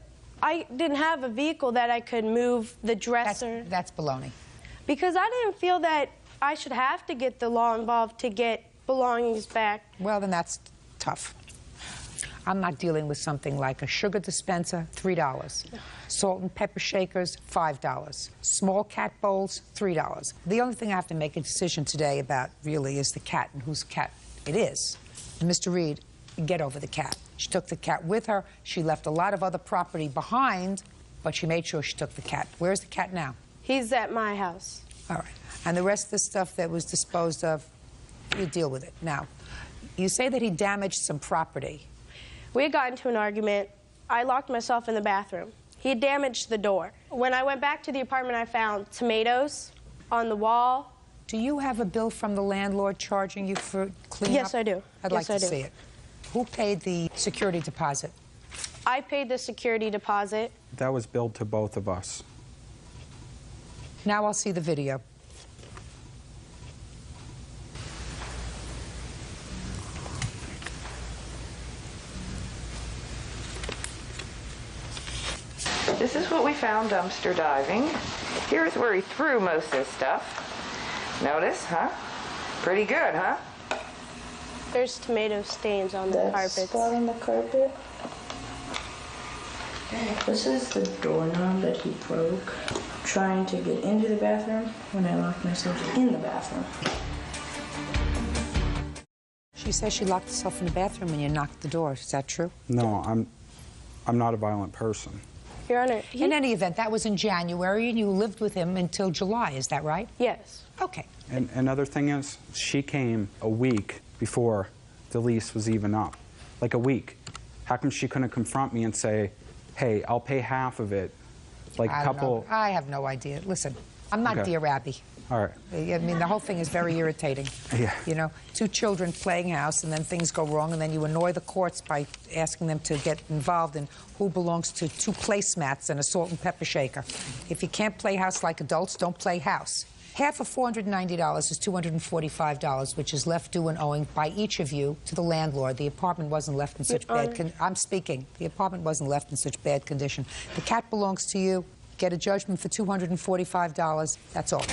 I didn't have a vehicle that I could move the dresser. That's baloney. Because I didn't feel that I should have to get the law involved to get belongings back. Well, then that's tough. I'm not dealing with something like a sugar dispenser, $3. Salt and pepper shakers, $5. Small cat bowls, $3. The only thing I have to make a decision today about really is the cat and whose cat it is. And Mr. Reed, get over the cat. She took the cat with her. She left a lot of other property behind, but she made sure she took the cat. Where's the cat now? He's at my house. All right. And the rest of the stuff that was disposed of, you deal with it. Now, you say that he damaged some property. We had gotten into an argument. I locked myself in the bathroom. He damaged the door. When I went back to the apartment, I found tomatoes on the wall. Do you have a bill from the landlord charging you for cleanup? Yes, I do. I'd like to see it. Who paid the security deposit? I paid the security deposit. That was billed to both of us. Now I'll see the video. This is what we found dumpster diving. Here's where he threw most of his stuff. Notice, huh? Pretty good, huh? There's tomato stains on the carpet. Spot on the carpet. This is the doorknob that he broke trying to get into the bathroom when I locked myself in the bathroom. She says she locked herself in the bathroom and you knocked the door. Is that true? No, I'm not a violent person. Your Honor, in any event, that was in January and you lived with him until July, is that right? Yes. Okay. And another thing is, she came a week before the lease was even up. Like a week. How come she couldn't confront me and say, hey, I'll pay half of it? Like a couple... I have no idea. Listen, I'm not Dear Abby. All right. I mean, the whole thing is very irritating. Yeah. You know, two children playing house, and then things go wrong, and then you annoy the courts by asking them to get involved in who belongs to two placemats and a salt and pepper shaker. If you can't play house like adults, don't play house. Half of $490 is $245, which is left due and owing by each of you to the landlord. The apartment wasn't left in such bad condition. I'm speaking. The apartment wasn't left in such bad condition. The cat belongs to you. Get a judgment for $245. That's all.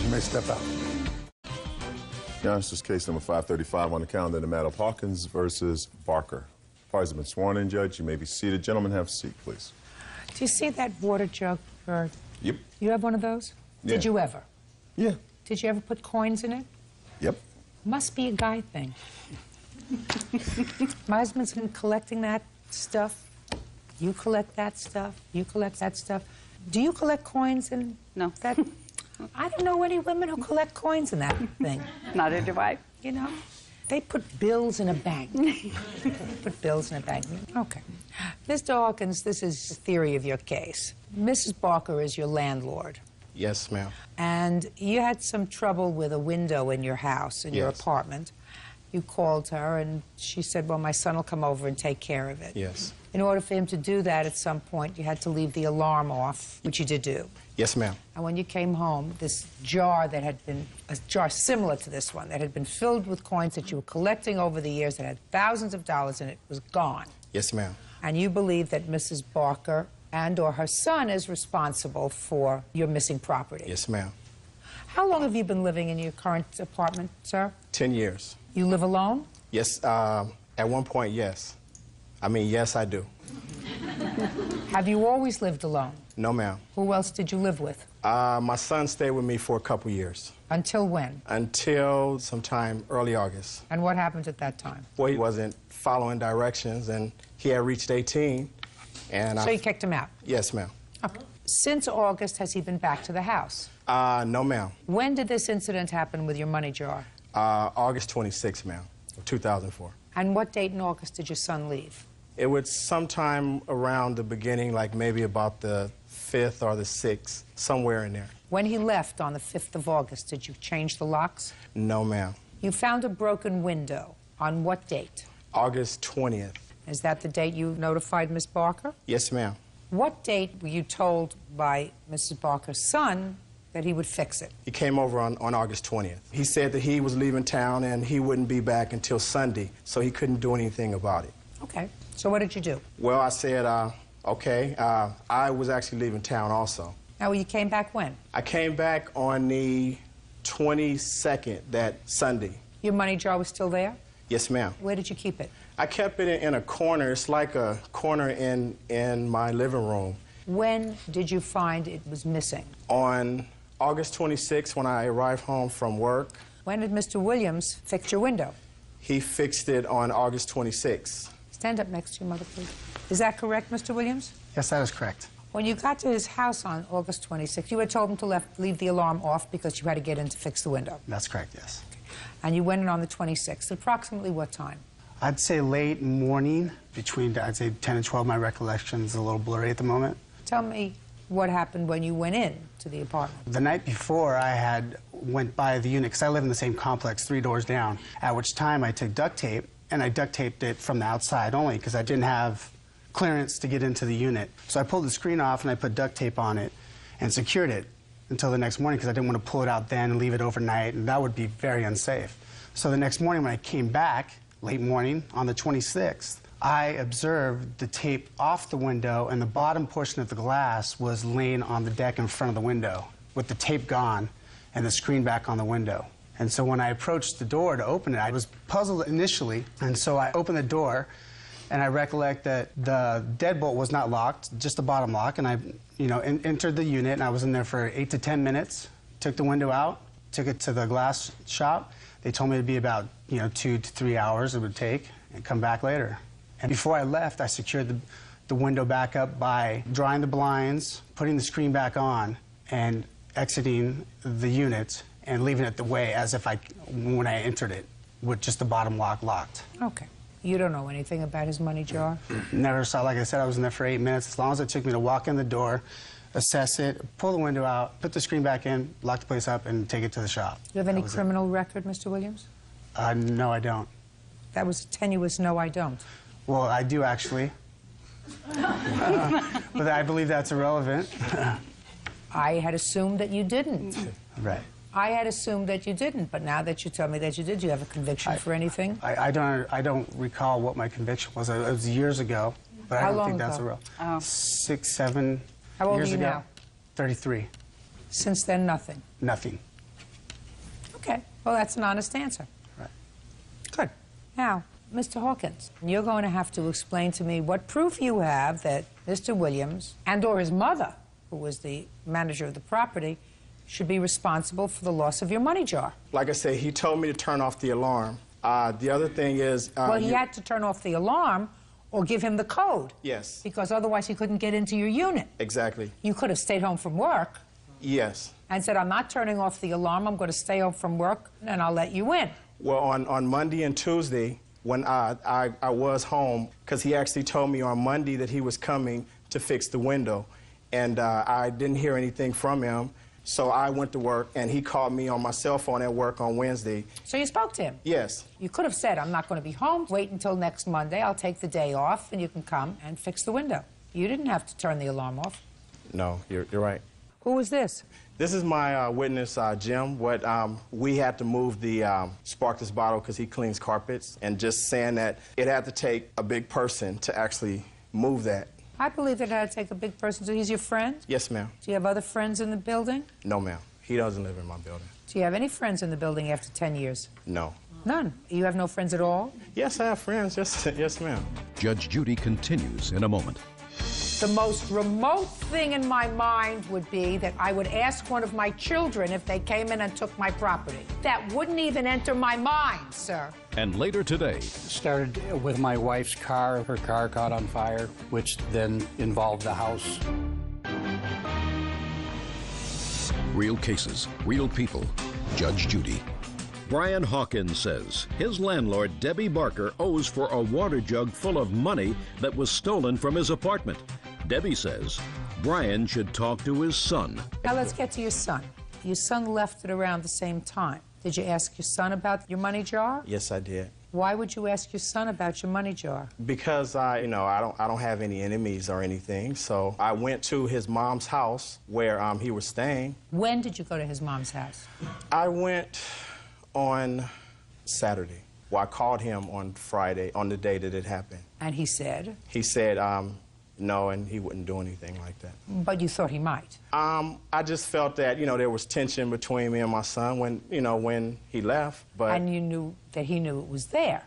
You may step out. Your Honor, this is case number 535 on the calendar in the matter of Hawkins versus Barker. Parties have been sworn in, Judge. You may be seated. Gentlemen, have a seat, please. Do you see that water jug, Bird? Yep. You have one of those? Yeah. Did you ever? Yeah. Did you ever put coins in it? Yep. Must be a guy thing. My husband's been collecting that stuff. You collect that stuff. You collect that stuff. Do you collect coins in that? I don't know any women who collect coins in that thing. Neither do I. You know? They put bills in a bank. They put bills in a bank. Okay. Mr. Hawkins, this is the theory of your case. Mrs. Barker is your landlord. Yes, ma'am. And you had some trouble with a window in your house, in your apartment. You called her, and she said, well, my son will come over and take care of it. Yes. In order for him to do that at some point, you had to leave the alarm off, which you did do. Yes, ma'am. And when you came home, this jar that had been, a jar similar to this one, that had been filled with coins that you were collecting over the years that had thousands of dollars in it, was gone. Yes, ma'am. And you believe that Mrs. Barker and/or her son is responsible for your missing property. Yes, ma'am. How long have you been living in your current apartment, sir? 10 years. You live alone? Yes, at one point, yes. I mean, yes, I do. Have you always lived alone? No, ma'am. Who else did you live with? My son stayed with me for a couple years. Until when? Until sometime early August. And what happened at that time? Well, he wasn't following directions, and he had reached 18. And so you kicked him out? Yes, ma'am. Okay. Since August, has he been back to the house? No, ma'am. When did this incident happen with your money jar? August 26th, ma'am, of 2004. And what date in August did your son leave? It was sometime around the beginning, like maybe about the 5th or the 6th, somewhere in there. When he left on the 5th of August, did you change the locks? No, ma'am. You found a broken window. On what date? August 20th. Is that the date you notified Miss Barker? Yes, ma'am. What date were you told by Mrs. Barker's son that he would fix it? He came over on August 20th. He said that he was leaving town and he wouldn't be back until Sunday, so he couldn't do anything about it. Okay. So what did you do? Well, I said, okay. I was actually leaving town also. Now, you came back when? I came back on the 22nd, that Sunday. Your money jar was still there? Yes, ma'am. Where did you keep it? I kept it in a corner. It's like a corner in my living room. When did you find it was missing? On August 26th, when I arrived home from work. When did Mr. Williams fix your window? He fixed it on August 26th. Stand up next to your mother, please. Is that correct, Mr. Williams? Yes, that is correct. When you got to his house on August 26th, you had told him to leave the alarm off because you had to get in to fix the window. That's correct, yes. And you went in on the 26th. Approximately what time? I'd say late morning, between, I'd say 10 and 12. My recollection is a little blurry at the moment. Tell me what happened when you went in to the apartment. The night before, I had went by the unit, because I live in the same complex, 3 doors down, at which time I took duct tape, and I duct taped it from the outside only, because I didn't have clearance to get into the unit. So I pulled the screen off and I put duct tape on it and secured it until the next morning because I didn't want to pull it out then and leave it overnight, and that would be very unsafe. So the next morning when I came back, late morning, on the 26th, I observed the tape off the window and the bottom portion of the glass was laying on the deck in front of the window with the tape gone and the screen back on the window. And so when I approached the door to open it, I was puzzled initially, and so I opened the door. And I recollect that the deadbolt was not locked, just the bottom lock, and I, entered the unit, and I was in there for 8 to 10 minutes, took the window out, took it to the glass shop. They told me it'd be about, 2 to 3 hours it would take, and come back later. And before I left, I secured the window back up by drawing the blinds, putting the screen back on, and exiting the unit and leaving it the way as if when I entered it, with just the bottom lock locked. Okay. You don't know anything about his money jar? Never saw. Like I said, I was in there for 8 minutes. As long as it took me to walk in the door, assess it, pull the window out, put the screen back in, lock the place up, and take it to the shop. Do you have any criminal record, Mr. Williams? No, I don't. That was a tenuous no, I don't. Well, I do, actually. But I believe that's irrelevant. I had assumed that you didn't. Right. I had assumed that you didn't, but now that you tell me that you did, you have a conviction for anything? I don't recall what my conviction was. It was years ago, but I don't think that's real. 6, 7 years ago. How old are you now? 33. Since then, nothing? Nothing. Okay. Well, that's an honest answer. Right. Good. Now, Mr. Hawkins, you're going to have to explain to me what proof you have that Mr. Williams and or his mother, who was the manager of the property, should be responsible for the loss of your money jar. Like I said, he told me to turn off the alarm. The other thing is... well, he had to turn off the alarm or give him the code. Yes. Because otherwise he couldn't get into your unit. Exactly. You could have stayed home from work. Yes. And said, I'm not turning off the alarm, I'm going to stay home from work, and I'll let you in. Well, on Monday and Tuesday, when I was home, because he actually told me on Monday that he was coming to fix the window, and I didn't hear anything from him. So I went to work, and he called me on my cell phone at work on Wednesday. So you spoke to him? Yes. You could have said, I'm not going to be home. Wait until next Monday. I'll take the day off, and you can come and fix the window. You didn't have to turn the alarm off. No, you're right. Who was this? This is my witness, Jim. We had to move the sparkless bottle because he cleans carpets, and just saying that it had to take a big person to actually move that. I believe that it had to take a big person. So he's your friend? Yes, ma'am. Do you have other friends in the building? No, ma'am. He doesn't live in my building. Do you have any friends in the building after 10 years? No. None? You have no friends at all? Yes, I have friends. Yes, ma'am. Judge Judy continues in a moment. The most remote thing in my mind would be that I would ask one of my children if they came in and took my property. That wouldn't even enter my mind, sir. And later today. Started with my wife's car. Her car caught on fire, which then involved the house. Real cases, real people. Judge Judy. Brian Hawkins says his landlord, Debbie Barker, owes for a water jug full of money that was stolen from his apartment. Debbie says Brian should talk to his son. Now let's get to your son. Your son left at around the same time. Did you ask your son about your money jar? Yes, I did. Why would you ask your son about your money jar? Because I don't have any enemies or anything. So I went to his mom's house where he was staying. When did you go to his mom's house? I went on Saturday. Well, I called him on Friday, on the day that it happened. And he said? He said no, and he wouldn't do anything like that. But you thought he might? I just felt that, there was tension between me and my son when he left, but... And you knew that he knew it was there?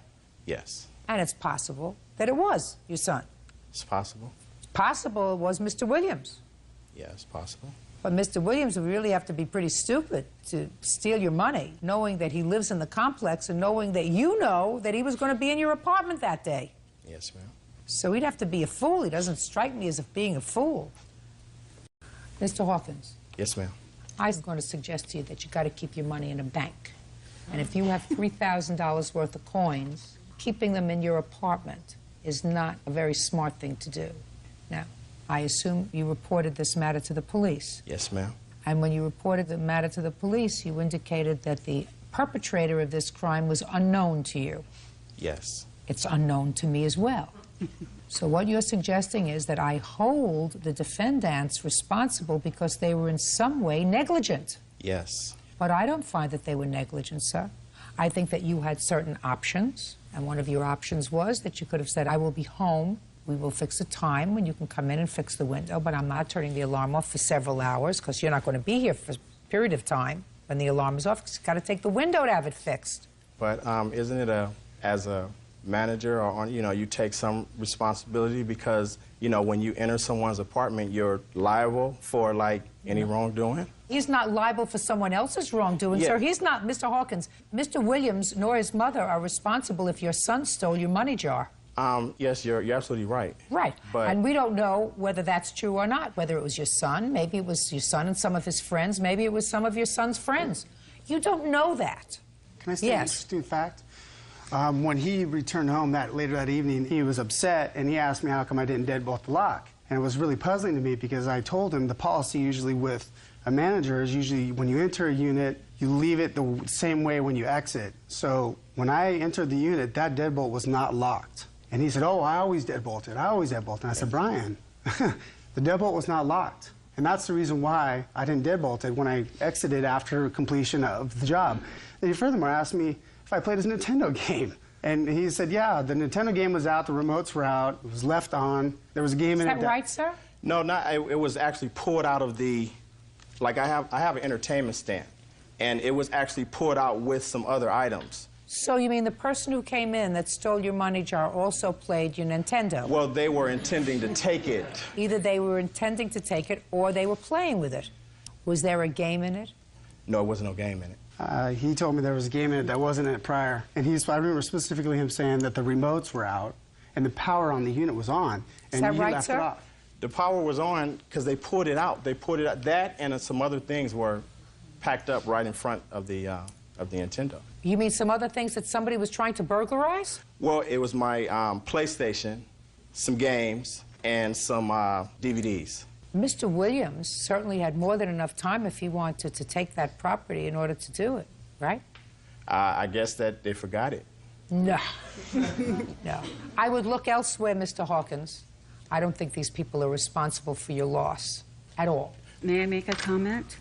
Yes. And it's possible that it was your son? It's possible. It's possible it was Mr. Williams? Yeah, it's possible. But Mr. Williams would really have to be pretty stupid to steal your money, knowing that he lives in the complex and knowing that you know that he was going to be in your apartment that day. Yes, ma'am. So he'd have to be a fool. He doesn't strike me as being a fool. Mr. Hawkins. Yes, ma'am. I was going to suggest to you that you got to keep your money in a bank. And if you have $3,000 worth of coins, keeping them in your apartment is not a very smart thing to do. Now, I assume you reported this matter to the police. Yes, ma'am. And when you reported the matter to the police, you indicated that the perpetrator of this crime was unknown to you. Yes. It's unknown to me as well. So what you're suggesting is that I hold the defendants responsible because they were in some way negligent. Yes. But I don't find that they were negligent, sir. I think that you had certain options, and one of your options was that you could have said, I will be home. We will fix a time when you can come in and fix the window, but I'm not turning the alarm off for several hours because you're not going to be here for a period of time when the alarm is off because you've got to take the window to have it fixed. But isn't it as a manager or, you take some responsibility because, when you enter someone's apartment, you're liable for, any wrongdoing? He's not liable for someone else's wrongdoing, sir. He's not, Mr. Hawkins. Mr. Williams nor his mother are responsible if your son stole your money jar. Yes, you're absolutely right. Right. But and we don't know whether that's true or not, whether it was your son, maybe it was your son and some of his friends, maybe it was some of your son's friends. You don't know that. Can I say an interesting fact? When he returned home later that evening, he was upset, and he asked me how come I didn't deadbolt the lock. And it was really puzzling to me because I told him the policy usually with a manager is usually when you enter a unit, you leave it the same way when you exit. So when I entered the unit, that deadbolt was not locked. And he said, oh, I always deadbolted. I always deadbolt. And I said, Brian, the deadbolt was not locked. And that's the reason why I didn't deadbolt it when I exited after completion of the job. And he furthermore asked me if I played his Nintendo game. And he said, yeah, the Nintendo game was out, the remotes were out, it was left on. There was a game in it. Is that right, sir? No, it was actually pulled out of the, I have an entertainment stand. And it was actually pulled out with some other items. So you mean the person who came in that stole your money jar also played your Nintendo? Well, they were intending to take it. Either they were intending to take it or they were playing with it. Was there a game in it? No, there wasn't no game in it. He told me there was a game in it that wasn't in it prior. And I remember specifically him saying that the remotes were out and the power on the unit was on. And Is that he right, left sir? it off. The power was on because they pulled it out. They pulled it out. That and some other things were packed up right in front of the Nintendo. You mean some other things that somebody was trying to burglarize? Well, it was my PlayStation, some games, and some DVDs. Mr. Williams certainly had more than enough time if he wanted to take that property in order to do it, right? I guess that they forgot it. No. No. I would look elsewhere, Mr. Hawkins. I don't think these people are responsible for your loss at all. May I make a comment?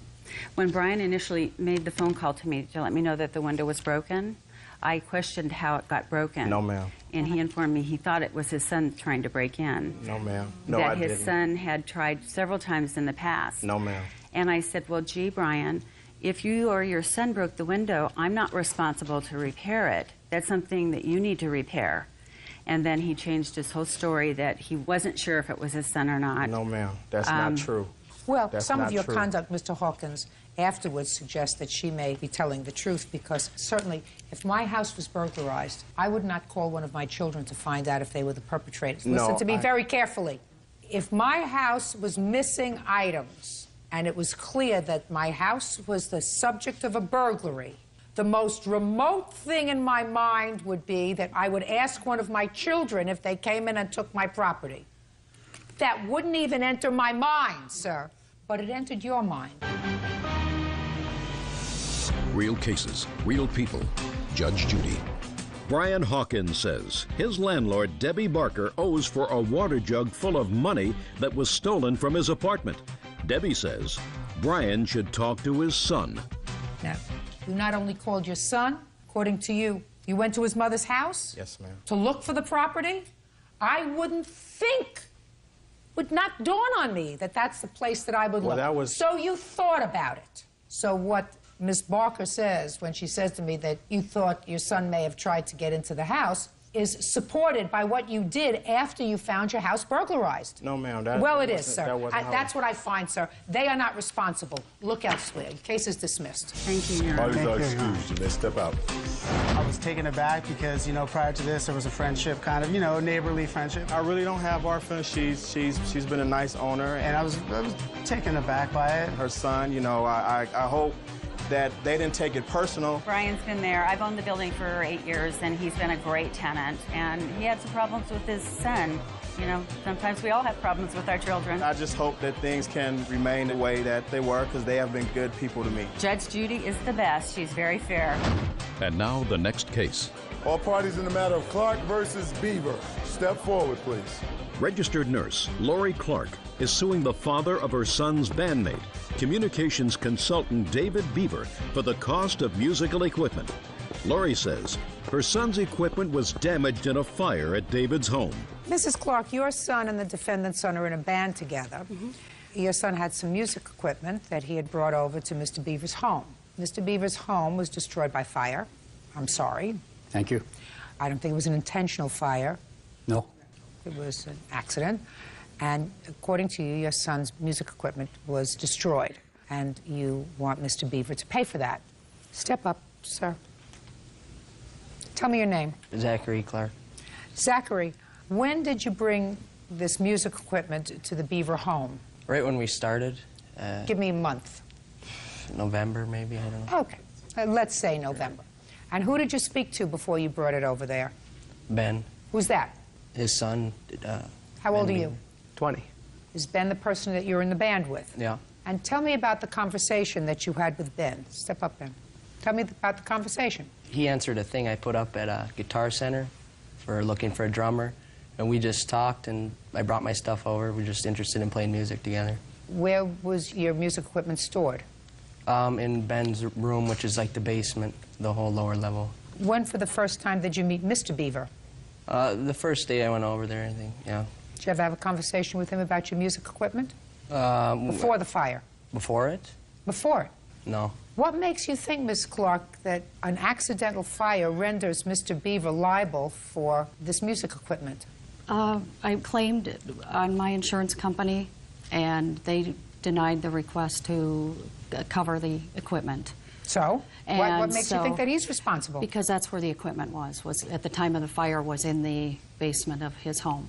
When Brian initially made the phone call to me to let me know that the window was broken, I questioned how it got broken. No, ma'am. And he informed me he thought it was his son trying to break in. No, ma'am. No, that I his didn't. son had tried several times in the past. No, ma'am. And I said, well, gee, Brian, if you or your son broke the window, I'm not responsible to repair it. That's something that you need to repair. And then he changed his whole story that he wasn't sure if it was his son or not. No, ma'am. That's not true. Well, That's some of not your true. conduct, Mr. Hawkins, afterwards suggests that she may be telling the truth because certainly if my house was burglarized, I would not call one of my children to find out if they were the perpetrators. No, Listen to me very carefully. If my house was missing items and it was clear that my house was the subject of a burglary, the most remote thing in my mind would be that I would ask one of my children if they came in and took my property. That wouldn't even enter my mind, sir, but it entered your mind. Real cases, real people. Judge Judy. Brian Hawkins says his landlord, Debbie Barker, owes for a water jug full of money that was stolen from his apartment. Debbie says Brian should talk to his son. Now, you not only called your son, according to you, you went to his mother's house? Yes, ma'am. To look for the property? I wouldn't think, would not dawn on me that that's the place that I would look. That was... So you thought about it. So what Miss Barker says when she says to me that you thought your son may have tried to get into the house, is supported by what you did after you found your house burglarized. No, ma'am. Well, it is, sir. That's That's what I find, sir. They are not responsible. Look elsewhere. Your case is dismissed. Thank you, Your Parties Honor. are excused. You may step out. I was taken aback because, you know, prior to this, there was a friendship, kind of, you know, neighborly friendship. I really don't have Arfa. She's been a nice owner, And I was taken aback by it. her son, you know, I hope that they didn't take it personal. Brian's been there. I've owned the building for 8 years, and he's been a great tenant. And he had some problems with his son. You know, sometimes we all have problems with our children. I just hope that things can remain the way that they were, because they have been good people to me. Judge Judy is the best. She's very fair. And now the next case. All parties in the matter of Clark versus Beaver. Step forward, please. Registered nurse Lori Clark is suing the father of her son's bandmate, communications consultant David Beaver, for the cost of musical equipment. Lori says her son's equipment was damaged in a fire at David's home. Mrs. Clark, your son and the defendant's son are in a band together. Your son had some music equipment that he had brought over to Mr. Beaver's home. Mr. Beaver's home was destroyed by fire. I'm sorry. Thank you. I don't think it was an intentional fire. No. It was an accident. And according to you, your son's music equipment was destroyed. And you want Mr. Beaver to pay for that. Step up, sir. Tell me your name. Zachary Clark. Zachary, when did you bring this music equipment to the Beaver home? Right when we started. Give me a month. November, maybe, I don't know. Okay. Let's say November. And who did you speak to before you brought it over there? Ben. Who's that? His son. How old are you? 20. Is Ben the person that you're in the band with? Yeah. And tell me about the conversation that you had with Ben. Step up, Ben. Tell me about the conversation. He answered a thing I put up at a Guitar Center for looking for a drummer. And we just talked, and I brought my stuff over. We were just interested in playing music together. Where was your music equipment stored? In Ben's room, which is like the basement, the whole lower level. When for the first time did you meet Mr. Beaver? The first day I went over there, I think, yeah. Did you ever have a conversation with him about your music equipment? Before the fire? Before it? Before it? No. What makes you think, Miss Clark, that an accidental fire renders Mr. Beaver liable for this music equipment? I claimed it on my insurance company, and they denied the request to cover the equipment. So? What makes you think that he's responsible? Because that's where the equipment was at the time of the fire, was in the basement of his home.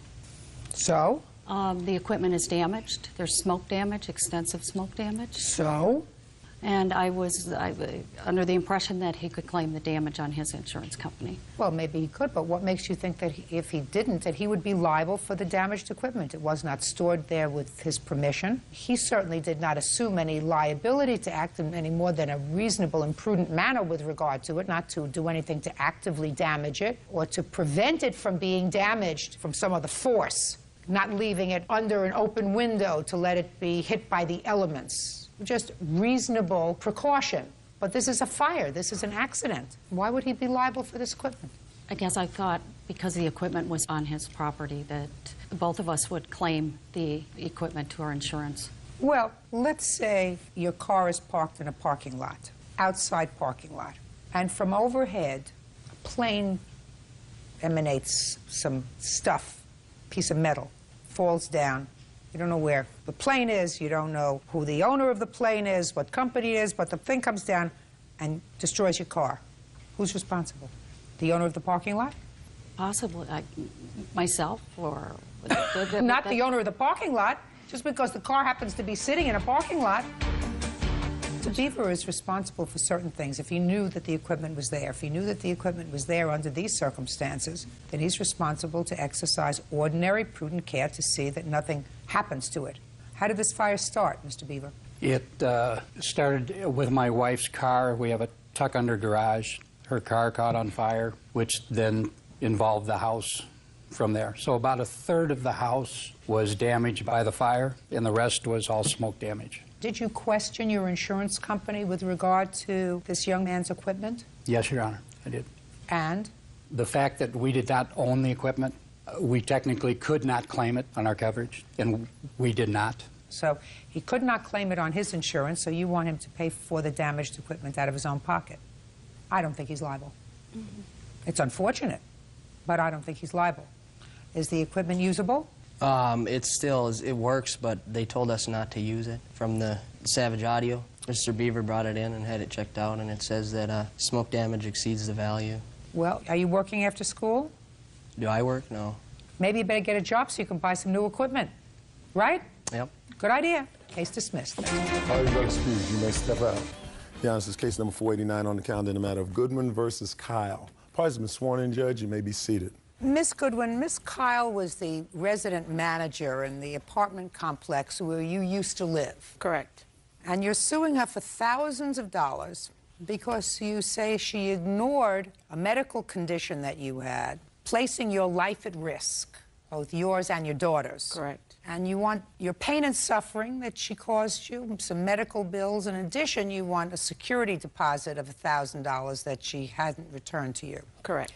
So? The equipment is damaged. There's smoke damage, extensive smoke damage. So? And I was under the impression that he could claim the damage on his insurance company. Well, maybe he could, but what makes you think that if he didn't, that he would be liable for the damaged equipment? It was not stored there with his permission. He certainly did not assume any liability to act in any more than a reasonable and prudent manner with regard to it, not to do anything to actively damage it or to prevent it from being damaged from some other force, not leaving it under an open window to let it be hit by the elements. Just reasonable precaution. But this is a fire. This is an accident. Why would he be liable for this equipment? I guess I thought because the equipment was on his property that both of us would claim the equipment to our insurance. Well, let's say your car is parked in a parking lot, outside parking lot, and from overhead, a plane emanates some stuff, piece of metal, falls down. You don't know where the plane is, you don't know who the owner of the plane is, what company it is, but the thing comes down and destroys your car. Who's responsible? The owner of the parking lot? Possibly myself, or... Not the owner of the parking lot, just because the car happens to be sitting in a parking lot. Mr. Beaver is responsible for certain things. If he knew that the equipment was there, if he knew that the equipment was there under these circumstances, then he's responsible to exercise ordinary, prudent care to see that nothing happens to it. How did this fire start, Mr. Beaver? It started with my wife's car. We have a tuck-under garage. Her car caught on fire, which then involved the house from there. So about a third of the house was damaged by the fire, and the rest was all smoke damage. Did you question your insurance company with regard to this young man's equipment? Yes, Your Honor, I did. And? The fact that we did not own the equipment, we technically could not claim it on our coverage, and we did not. So he could not claim it on his insurance, so you want him to pay for the damaged equipment out of his own pocket. I don't think he's liable. It's unfortunate, but I don't think he's liable. Is the equipment usable? It still is, it works, but they told us not to use it from the Savage Audio. Mr. Beaver brought it in and had it checked out, and it says that smoke damage exceeds the value. Well, are you working after school? Do I work? No. Maybe you better get a job so you can buy some new equipment, right? Yep. Good idea. Case dismissed. All right, brother Speed, you may step out. Yeah, this is case number 489 on the calendar in the matter of Goodwin versus Kyle. Parties have been sworn in, Judge. You may be seated. Miss Goodwin, Miss Kyle was the resident manager in the apartment complex where you used to live. Correct. And you're suing her for thousands of dollars because you say she ignored a medical condition that you had, placing your life at risk, both yours and your daughter's. Correct. And you want your pain and suffering that she caused you, some medical bills. In addition, you want a security deposit of $1,000 that she hadn't returned to you. Correct.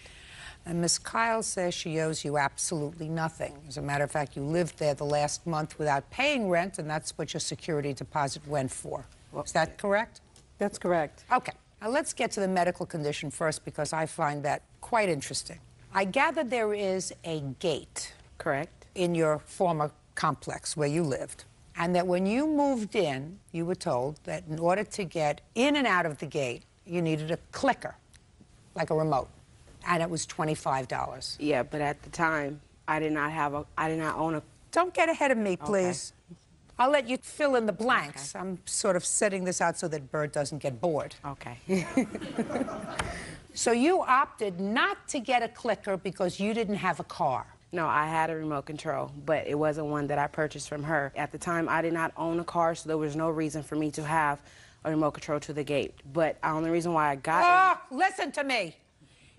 And Miss Kyle says she owes you absolutely nothing. As a matter of fact, you lived there the last month without paying rent, and that's what your security deposit went for. Is that correct? That's correct. Okay. Now let's get to the medical condition first, because I find that quite interesting. I gather there is a gate. Correct. In your former complex where you lived, and that when you moved in, you were told that in order to get in and out of the gate, you needed a clicker, like a remote. And it was $25. Yeah, but at the time, I did not own a... Don't get ahead of me, please. Okay. I'll let you fill in the blanks. Okay. I'm sort of setting this out so that Bert doesn't get bored. Okay. So you opted not to get a clicker because you didn't have a car. No, I had a remote control, but it wasn't one that I purchased from her. At the time, I did not own a car, so there was no reason for me to have a remote control to the gate. But the only reason why I got it... Listen to me.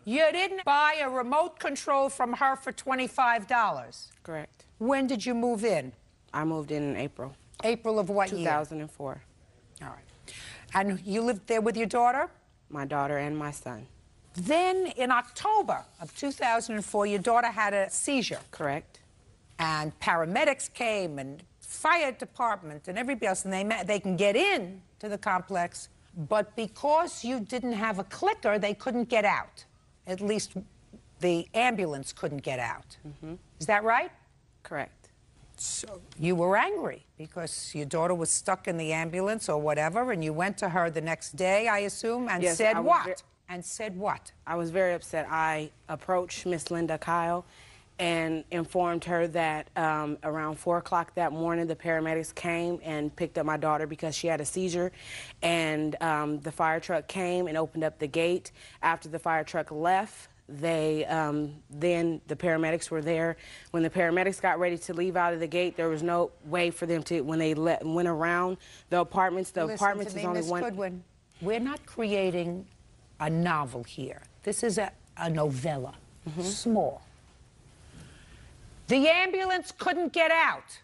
You didn't buy a remote control from her for $25? Correct. When did you move in? I moved in April. April of what 2004. All right. And you lived there with your daughter? My daughter and my son. Then, in October of 2004, your daughter had a seizure. Correct. And paramedics came, and fire department, and everybody else, and they can get in to the complex, but because you didn't have a clicker, they couldn't get out. At least the ambulance couldn't get out. Mm-hmm. Is that right? Correct. So you were angry because your daughter was stuck in the ambulance or whatever, and you went to her the next day, I assume, and said what? And said what? I was very upset. I approached Miss Linda Kyle and informed her that around 4 o'clock that morning, the paramedics came and picked up my daughter because she had a seizure. And the fire truck came and opened up the gate. After the fire truck left, then the paramedics were there. When the paramedics got ready to leave out of the gate, there was no way for them to, when they went around the apartments, is only one. Miss Goodwin, we're not creating a novel here. This is a novella, small. The ambulance couldn't get out.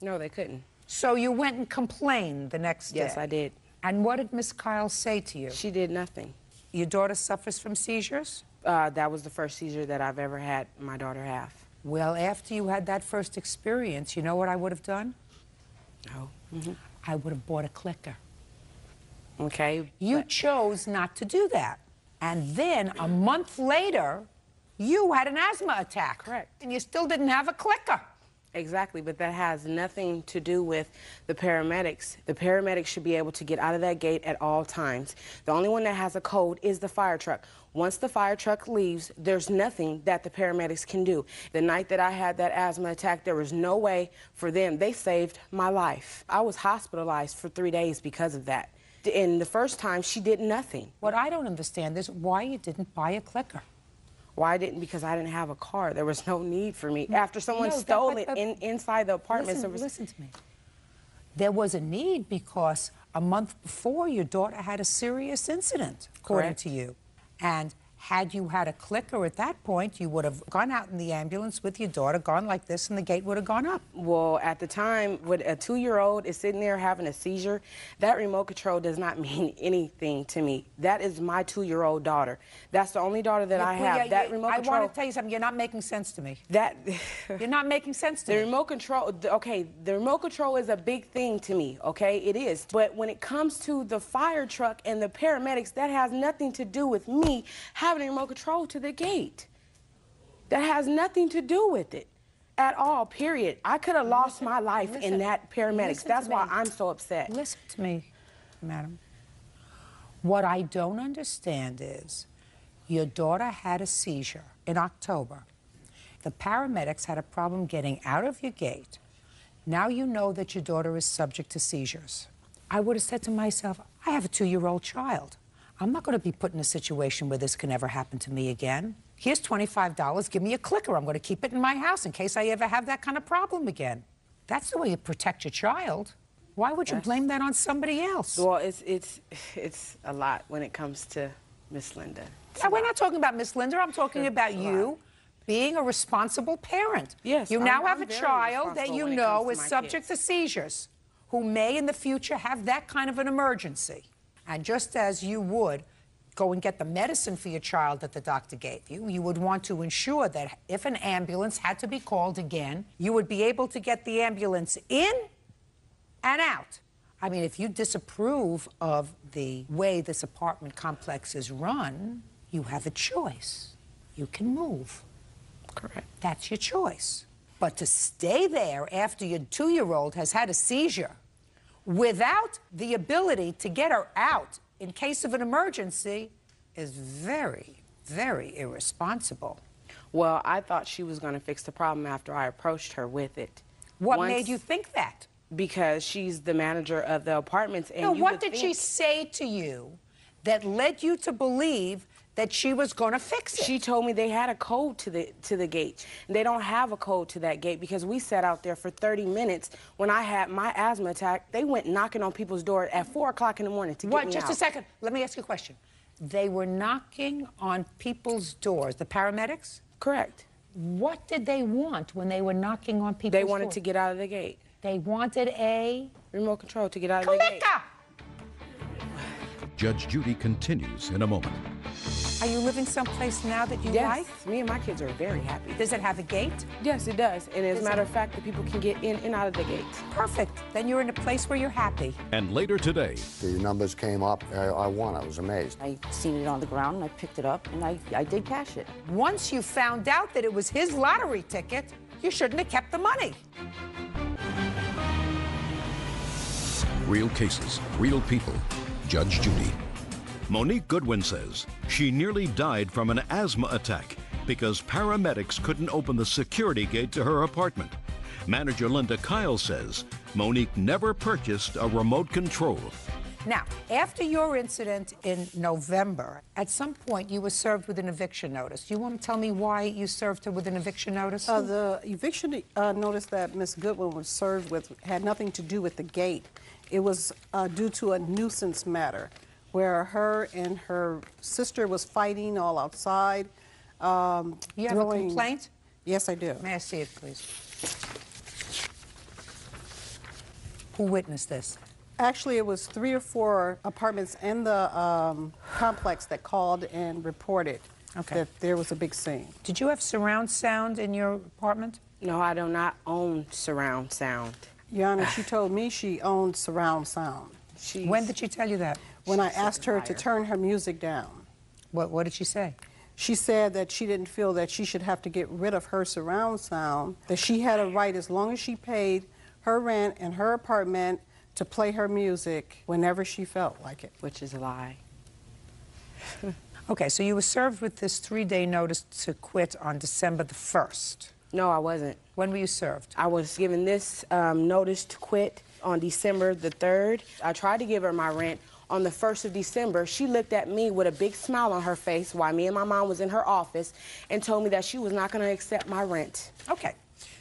No, they couldn't. So you went and complained the next day? Yes, I did. And what did Miss Kyle say to you? She did nothing. Your daughter suffers from seizures? That was the first seizure that I've ever had my daughter have. Well, after you had that first experience, you know what I would have done? No. I would have bought a clicker. Okay. You chose not to do that. And then a month later, you had an asthma attack. Correct. And you still didn't have a clicker. Exactly, but that has nothing to do with the paramedics. The paramedics should be able to get out of that gate at all times. The only one that has a code is the fire truck. Once the fire truck leaves, there's nothing that the paramedics can do. The night that I had that asthma attack, there was no way for them. They saved my life. I was hospitalized for 3 days because of that. And the first time, she did nothing. What I don't understand is why you didn't buy a clicker. Why I didn't? Because I didn't have a car. There was no need for me. After someone stole it inside the apartment. Listen to me. There was a need because a month before, your daughter had a serious incident, according to you. And had you had a clicker at that point, you would have gone out in the ambulance with your daughter, gone like this, and the gate would have gone up. Well, at the time, when a 2-year-old is sitting there having a seizure, that remote control does not mean anything to me. That is my 2-year-old daughter. That's the only daughter that I have. That remote control... I want to tell you something. You're not making sense to me. You're not making sense to me. The remote control, okay, the remote control is a big thing to me, okay? It is. But when it comes to the fire truck and the paramedics, that has nothing to do with me having a remote control to the gate. That has nothing to do with it at all, period. I could have lost my life in that paramedics. That's why I'm so upset. Listen to me, madam. What I don't understand is your daughter had a seizure in October. The paramedics had a problem getting out of your gate. Now you know that your daughter is subject to seizures. I would have said to myself, I have a 2-year-old child. I'm not going to be put in a situation where this can ever happen to me again. Here's $25, give me a clicker. I'm going to keep it in my house in case I ever have that kind of problem again. That's the way you protect your child. Why would you blame that on somebody else? Well, it's a lot when it comes to Miss Linda. We're not talking about Miss Linda. I'm talking about you being a responsible parent. Yes, you now have I'm a very child that you responsible when it know comes is to my subject to seizures, who may in the future have that kind of an emergency. And just as you would go and get the medicine for your child that the doctor gave you, you would want to ensure that if an ambulance had to be called again, you would be able to get the ambulance in and out. I mean, if you disapprove of the way this apartment complex is run, you have a choice. You can move. Correct. That's your choice. But to stay there after your 2-year-old has had a seizure without the ability to get her out in case of an emergency is very, very irresponsible. Well, I thought she was going to fix the problem after I approached her with it. What made you think that? Because she's the manager of the apartments. And No, you what would did think she say to you that led you to believe that she was going to fix it? She told me they had a code to the gate. And they don't have a code to that gate because we sat out there for 30 minutes. When I had my asthma attack, they went knocking on people's doors at 4 o'clock in the morning to get me out. Just a second. Let me ask you a question. They were knocking on people's doors, the paramedics? Correct. What did they want when they were knocking on people's doors? They wanted to get out of the gate. They wanted a remote control to get out of the gate. Judge Judy continues in a moment. Are you living someplace now that you like? Yes, me and my kids are very happy. Does it have a gate? Yes, it does. And as a matter of fact, the people can get in and out of the gate. Perfect. Then you're in a place where you're happy. And later today, the numbers came up. I won. I was amazed. I seen it on the ground, and I picked it up, and I did cash it. Once you found out that it was his lottery ticket, you shouldn't have kept the money. real cases, real people. Judge Judy. Monique Goodwin says she nearly died from an asthma attack because paramedics couldn't open the security gate to her apartment. Manager Linda Kyle says Monique never purchased a remote control. Now, after your incident in November, at some point you were served with an eviction notice. Do you want to tell me why you served her with an eviction notice? The eviction notice that Ms. Goodwin was served with had nothing to do with the gate. It was due to a nuisance matter where her and her sister was fighting all outside. You have a complaint? Yes, I do. May I see it, please? Who witnessed this? Actually, it was 3 or 4 apartments in the complex that called and reported that there was a big scene. Did you have surround sound in your apartment? No, I do not own surround sound. Your Honor, she told me she owned surround sound. When did she tell you that? When I asked her to turn her music down. What did she say? She said that she didn't feel that she should have to get rid of her surround sound, that she had a right as long as she paid her rent and her apartment to play her music whenever she felt like it. Which is a lie. Okay, so you were served with this 3-day notice to quit on December the 1st. No, I wasn't. When were you served? I was given this notice to quit on December the 3rd. I tried to give her my rent on the 1st of December. She looked at me with a big smile on her face while me and my mom was in her office and told me that she was not going to accept my rent. Okay.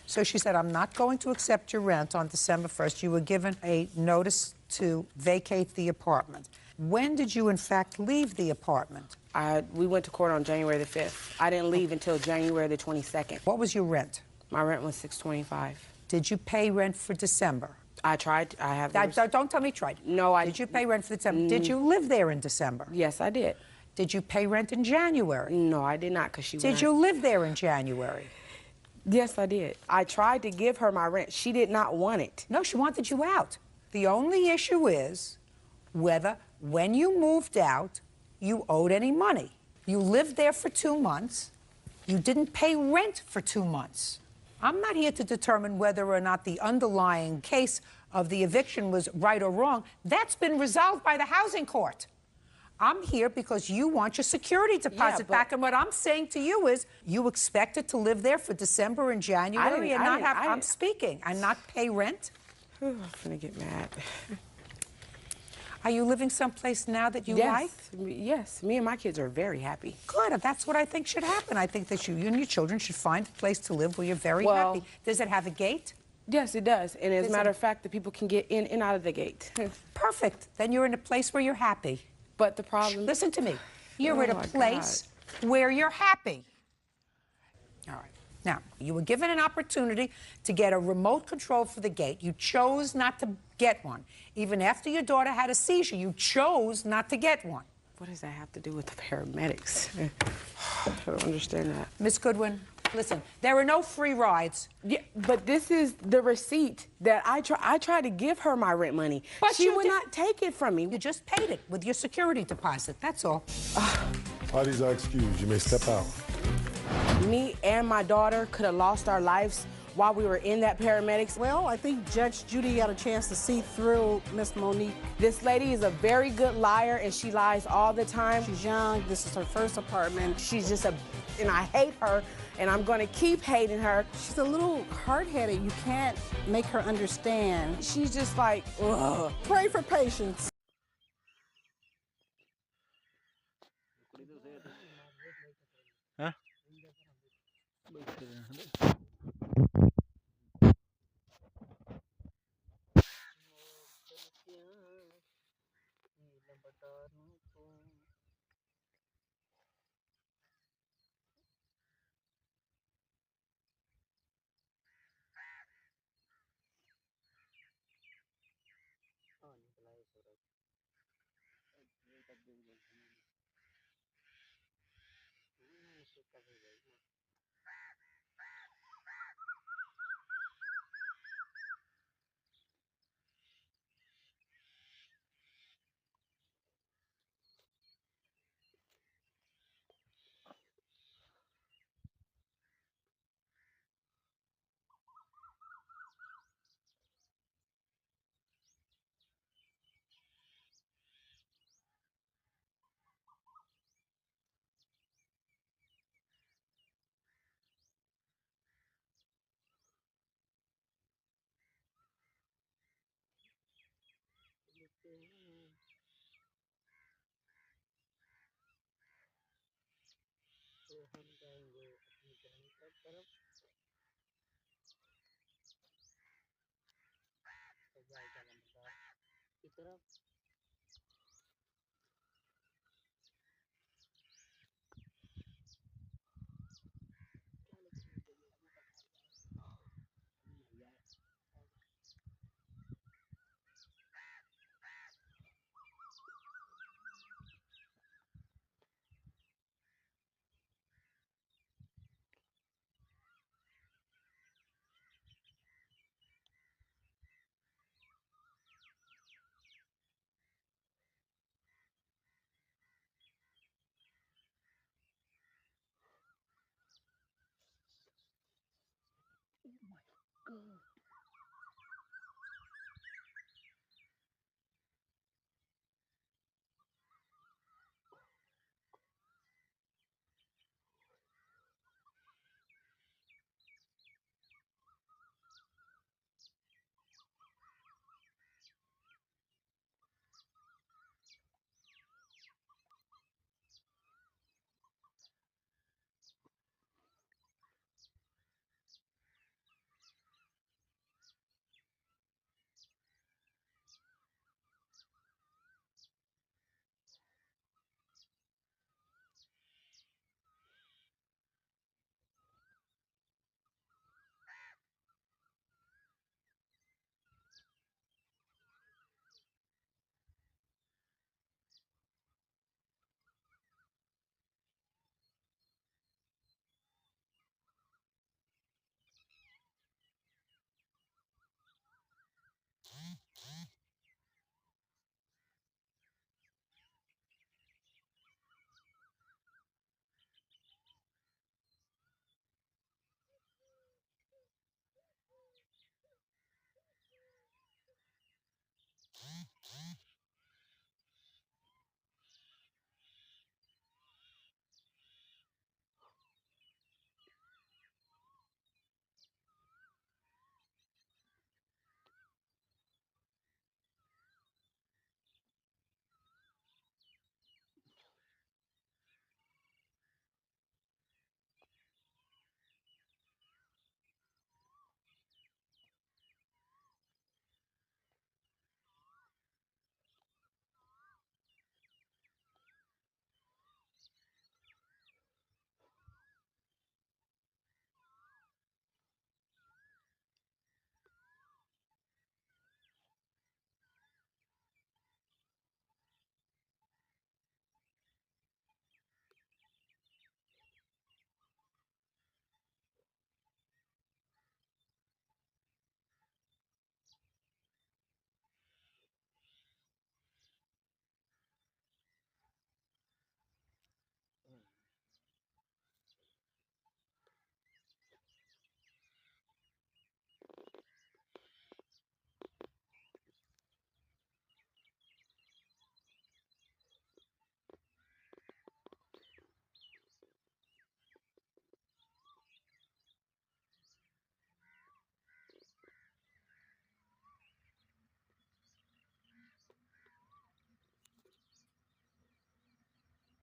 So she said, I'm not going to accept your rent on December 1st. You were given a notice to vacate the apartment. When did you, in fact, leave the apartment? We went to court on January the 5th. I didn't leave until January the 22nd. What was your rent? My rent was $625. Did you pay rent for December? I tried. I have. Don't tell me you tried. No, I... Did you pay rent for December? Did you live there in December? Yes, I did. Did you pay rent in January? No, I did not, because she Did you live there in January? Yes, I did. I tried to give her my rent. She did not want it. No, she wanted you out. The only issue is whether, when you moved out, you owed any money. You lived there for 2 months. You didn't pay rent for 2 months. I'm not here to determine whether or not the underlying case of the eviction was right or wrong. That's been resolved by the housing court. I'm here because you want your security deposit back, and what I'm saying to you is you expected to live there for December and January and not have, I'm speaking, and not pay rent? I'm gonna get mad. Are you living someplace now that you like? Yes, me and my kids are very happy. Good, that's what I think should happen. I think that you and your children should find a place to live where you're very happy. Does it have a gate? Yes, it does. And as a matter of fact, the people can get in and out of the gate. Perfect. Then you're in a place where you're happy. But the problem... Listen to me. You're in a place where you're happy. All right. Now, you were given an opportunity to get a remote control for the gate. You chose not to get one. Even after your daughter had a seizure, you chose not to get one. What does that have to do with the paramedics? I don't understand that. Miss Goodwin, listen, there are no free rides. Yeah, but this is the receipt that I tried to give her my rent money. But she would not take it from me. You just paid it with your security deposit, that's all. Parties are excused. You may step out. Me and my daughter could have lost our lives while we were in that paramedics. Well, I think Judge Judy got a chance to see through Miss Monique. This lady is a very good liar, and she lies all the time. She's young. This is her first apartment. She's just and I hate her, and I'm going to keep hating her. She's a little hard-headed. You can't make her understand. She's just like, ugh. Pray for patience. Huh?